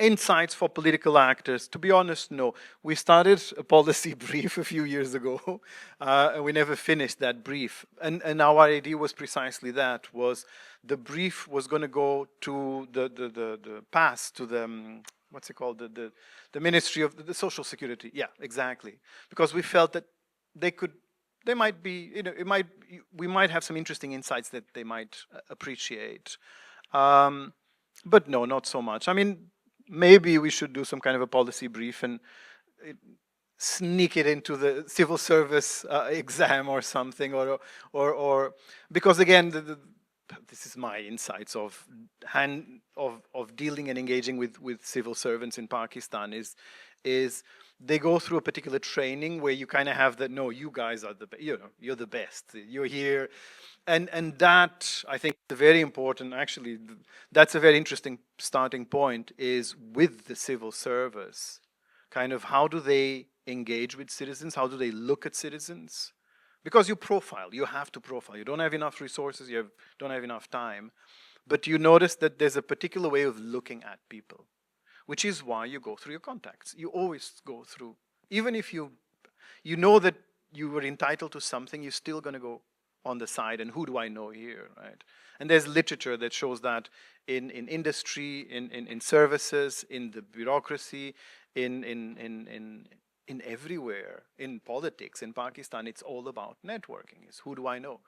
Insights for political actors, to be honest, no. We started a policy brief a few years ago, and we never finished that brief. And our idea was precisely that, was the brief was going to go to the pass, to the, what's it called, the Ministry of the Social Security. Yeah, exactly. Because we felt that they might be, we might have some interesting insights that they might appreciate. But no, not so much. I mean, maybe we should do some kind of a policy brief and sneak it into the civil service exam or something, or because again, this is my insights of dealing and engaging with civil servants in Pakistan is they go through a particular training where you kind of have that, no, you guys are you're the best, you're here. And that, I think, is very important. Actually, that's a very interesting starting point, is with the civil service. Kind of how do they engage with citizens? How do they look at citizens? Because you profile, you have to profile. You don't have enough resources, don't have enough time. But you notice that there's a particular way of looking at people, which is why you go through your contacts. You always go through, even if you know that you were entitled to something, you're still going to go on the side, and who do I know here, right? And there's literature that shows that in industry, in services, in the bureaucracy, in everywhere, in politics, in Pakistan, it's all about networking. It's who do I know?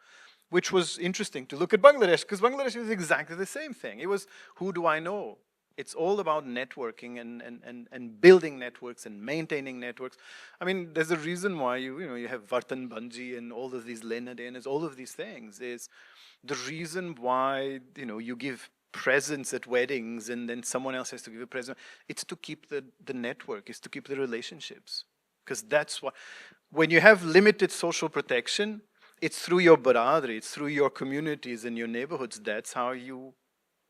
Which was interesting to look at Bangladesh, because Bangladesh is exactly the same thing. It was who do I know? It's all about networking and building networks and maintaining networks. I mean, there's a reason why you have Vartan Banji and all of these Lenadenas, all of these things. Is the reason why you give presents at weddings and then someone else has to give a present. It's to keep the network, it's to keep the relationships. Because that's what, when you have limited social protection, it's through your baradri, it's through your communities and your neighborhoods. That's how you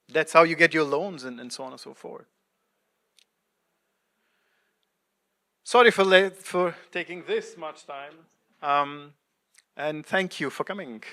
get your loans and so on and so forth. Sorry for taking this much time. And thank you for coming.